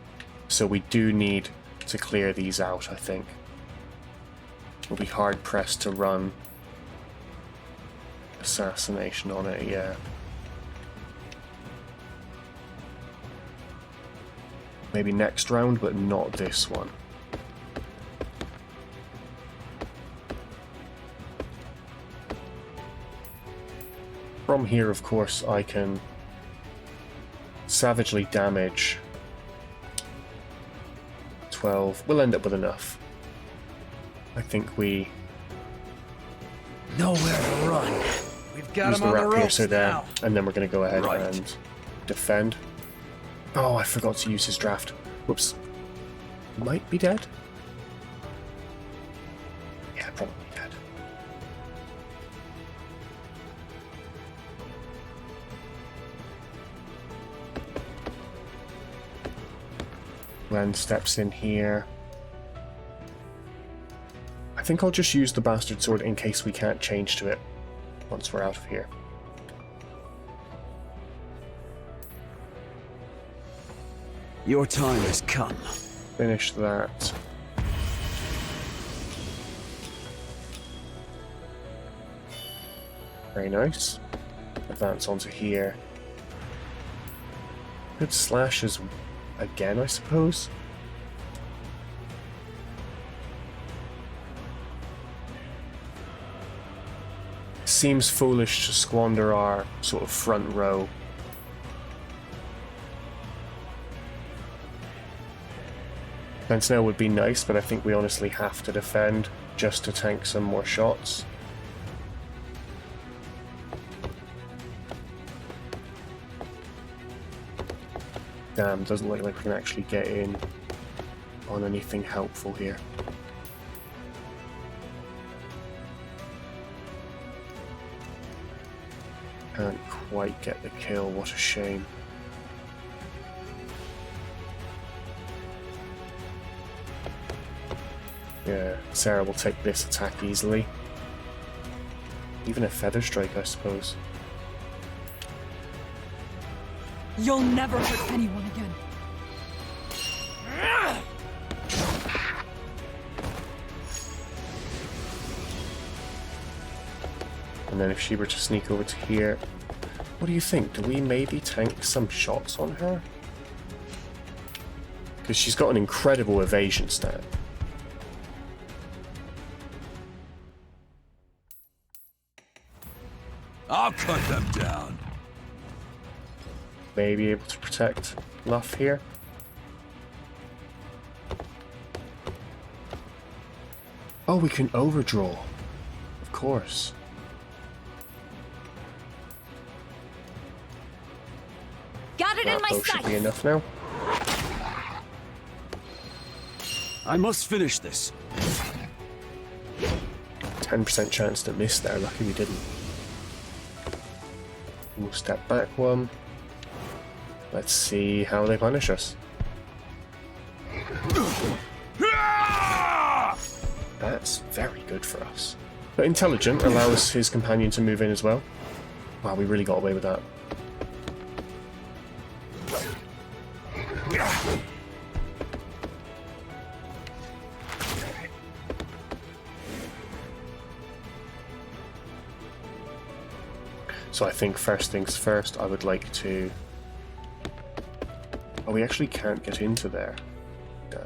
So we do need to clear these out, I think. We'll be hard pressed to run assassination on it, yeah. Maybe next round, but not this one. From here, of course, I can savagely damage 12. We'll end up with enough. I think we Nowhere to run. We've got use him the on the Rat ropes Piercer there, now. and then we're going to go ahead Right. and defend. Oh, I forgot to use his draft. Whoops. Might be dead? Yeah, probably dead. Ren steps in here. I think I'll just use the Bastard Sword in case we can't change to it once we're out of here. Your time has come. Finish that. Very nice. Advance onto here. Good slashes again, I suppose. Seems foolish to squander our sort of front row. Sentinel would be nice, but I think we honestly have to defend just to tank some more shots. Damn, doesn't look like we can actually get in on anything helpful here. Can't quite get the kill, what a shame. Yeah, Sarah will take this attack easily. Even a feather strike, I suppose. You'll never hurt anyone again. And then if she were to sneak over to here, what do you think? Do we maybe tank some shots on her? Because she's got an incredible evasion stat. I'll cut them down. Maybe able to protect Luff here. Oh, we can overdraw. Of course. Got it in my That should be sights. enough now. I must finish this. 10% chance to miss there. Lucky we didn't. We'll step back one. Let's see how they punish us. That's very good for us. But intelligent allows his companion to move in as well. Wow, we really got away with that. So I think first things first, I would like to... Oh, we actually can't get into there. Damn.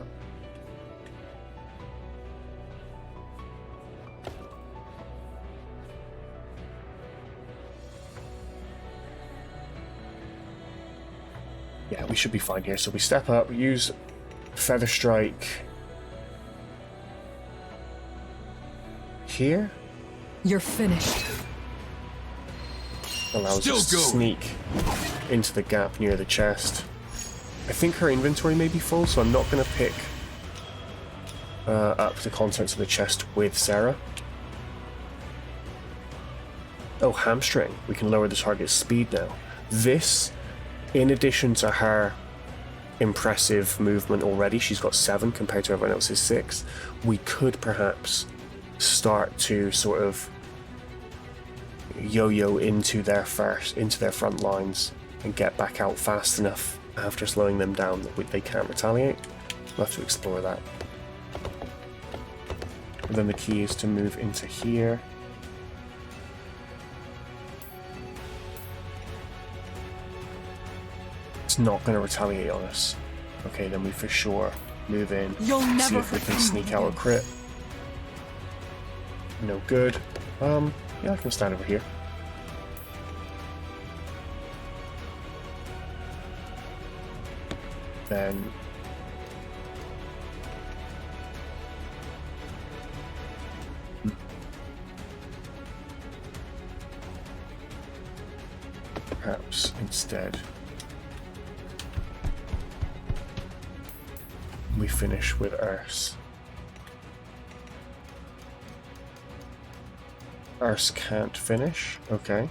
Yeah, we should be fine here. So we step up, use Feather Strike here. You're finished. Allows us to sneak into the gap near the chest. I think her inventory may be full, so I'm not going to pick up the contents of the chest with Sarah. Oh, hamstring. We can lower the target's speed now. This, in addition to her impressive movement already, she's got 7 compared to everyone else's 6. We could perhaps start to sort of yo-yo into their front lines and get back out fast enough after slowing them down that they can't retaliate. We'll have to explore that. And then the key is to move into here. It's not going to retaliate on us. Okay, then we for sure move in. You'll See never if we hurt can sneak anyone out a crit. No good. Yeah, I can stand over here. Then perhaps instead we finish with Urs. Urs can't finish. Okay.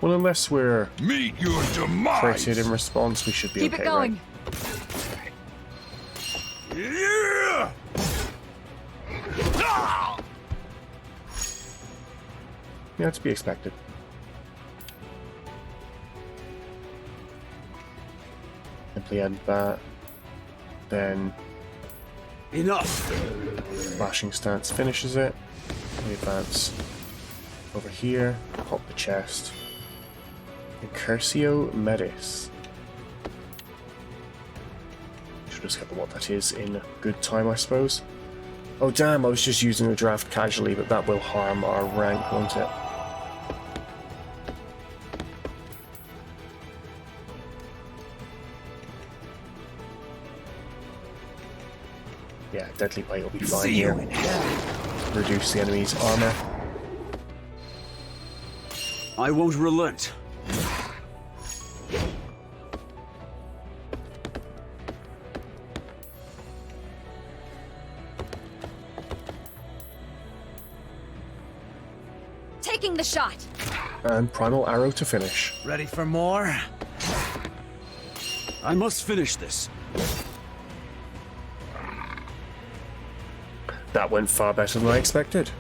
Well, unless we're Meet your demise. created in response, we should be Keep okay, it going. Yeah. Ah! right? Yeah, to be expected. simply end that. Then Enough! flashing stance finishes it. We advance over here, pop the chest. Incursio Medis. Should just get what that is in good time, I suppose. Oh damn, I was just using the draft casually, but that will harm our rank, won't it? Yeah, Deadly Bite will be fine See here. you in hell. Reduce the enemy's armor. I won't relent. Taking the shot. And Primal Arrow to finish. Ready for more? I must finish this. That went far better than I expected.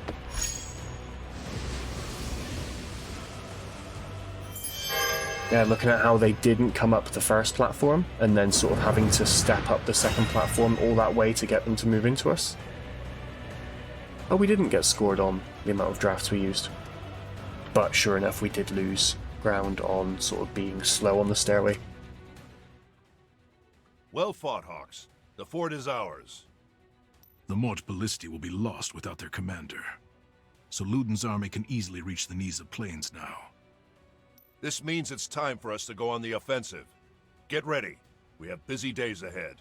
Yeah, looking at how they didn't come up the first platform, and then sort of having to step up the second platform all that way to get them to move into us. Oh, we didn't get scored on the amount of drafts we used. But sure enough, we did lose ground on sort of being slow on the stairway. Well fought, Hawks. The fort is ours. The Mort ballistae will be lost without their commander. So Luden's army can easily reach the Niza Plains now. This means it's time for us to go on the offensive. Get ready. We have busy days ahead.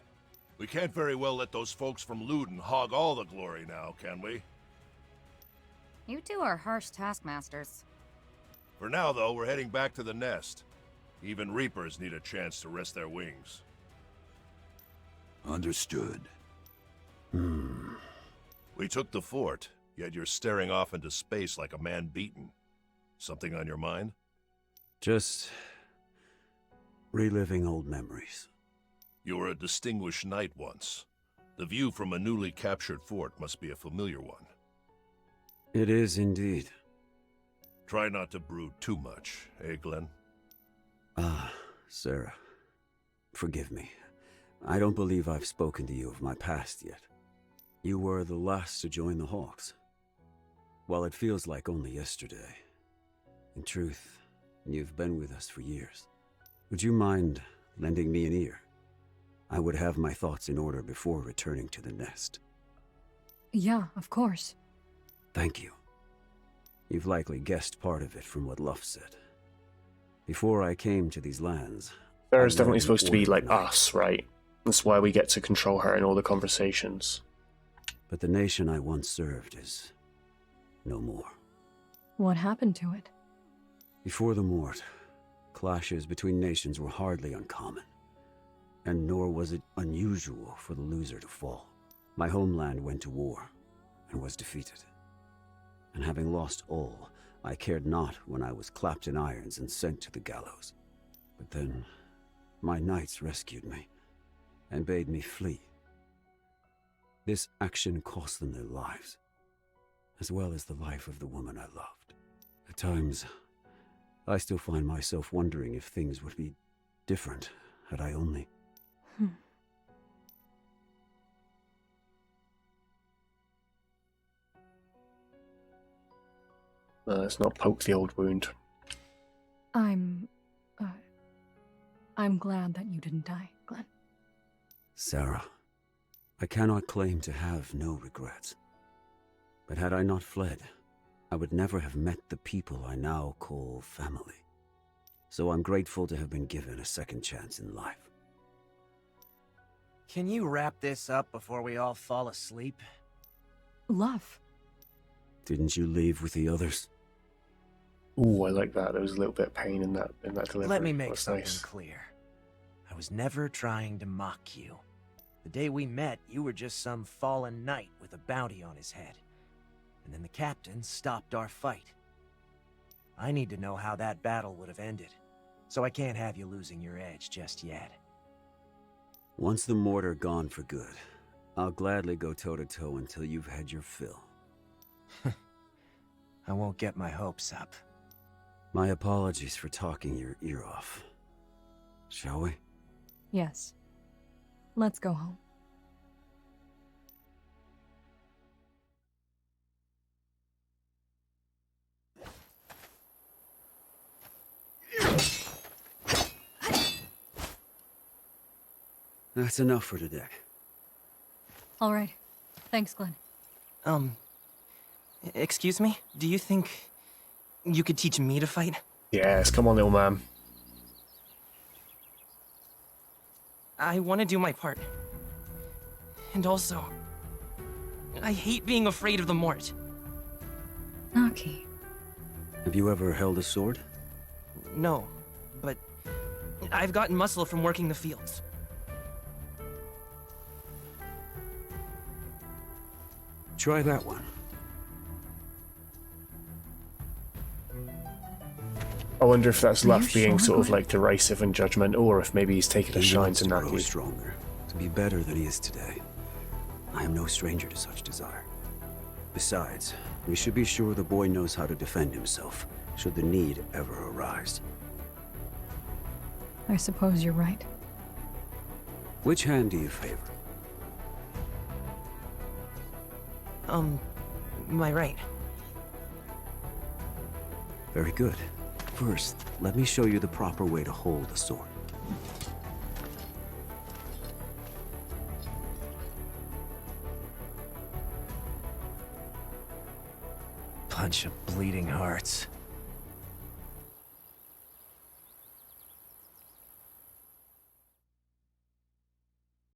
We can't very well let those folks from Luden hog all the glory now, can we? You two are harsh taskmasters. For now, though, we're heading back to the nest. Even Reapers need a chance to rest their wings. Understood. We took the fort, yet you're staring off into space like a man beaten. Something on your mind? Just reliving old memories. You were a distinguished knight once. The view from a newly captured fort must be a familiar one. It is indeed. Try not to brood too much, eh, Glenn? Ah, Sarah. Forgive me. I don't believe I've spoken to you of my past yet. You were the last to join the Hawks. While it feels like only yesterday, in truth, you've been with us for years. Would you mind lending me an ear? I would have my thoughts in order before returning to the nest. Yeah, of course. Thank you. You've likely guessed part of it from what Luff said. Before I came to these lands... Sarah's I definitely led supposed to be an like order. us, right? That's why we get to control her in all the conversations. But the nation I once served is no more. What happened to it? Before the Mort, clashes between nations were hardly uncommon. And nor was it unusual for the loser to fall. My homeland went to war and was defeated. And having lost all, I cared not when I was clapped in irons and sent to the gallows. But then, my knights rescued me and bade me flee. This action cost them their lives, as well as the life of the woman I loved. At times, I still find myself wondering if things would be different had I only... Let's not poke the old wound. I'm glad that you didn't die, Glenn. Sarah, I cannot claim to have no regrets. But had I not fled, I would never have met the people I now call family. So I'm grateful to have been given a second chance in life. Can you wrap this up before we all fall asleep? Love. Didn't you leave with the others? Ooh, I like that. There was a little bit of pain in that delivery. Let me make That's something nice. clear. I was never trying to mock you. The day we met, you were just some fallen knight with a bounty on his head. And then the captain stopped our fight. I need to know how that battle would have ended, so I can't have you losing your edge just yet. Once the Mort are gone for good, I'll gladly go toe-to-toe until you've had your fill. I won't get my hopes up. My apologies for talking your ear off. Shall we? Yes. Let's go home. That's enough for today. All right. Thanks, Glenn. Excuse me? Do you think you could teach me to fight? Yes, come on, little man. I want to do my part. And also, I hate being afraid of the Mort. Naki. Have you ever held a sword? No, but I've gotten muscle from working the fields. Try that one. I wonder if that's Are you Luff being sure, sort of Glenn? like derisive and judgmental, or if maybe he's taken a He shine wants to to grow Naki. stronger, to be better than he is today. I am no stranger to such desire. Besides, we should be sure the boy knows how to defend himself, should the need ever arise. I suppose you're right. Which hand do you favor? My right. Very good. First, let me show you the proper way to hold a sword. Bunch of bleeding hearts.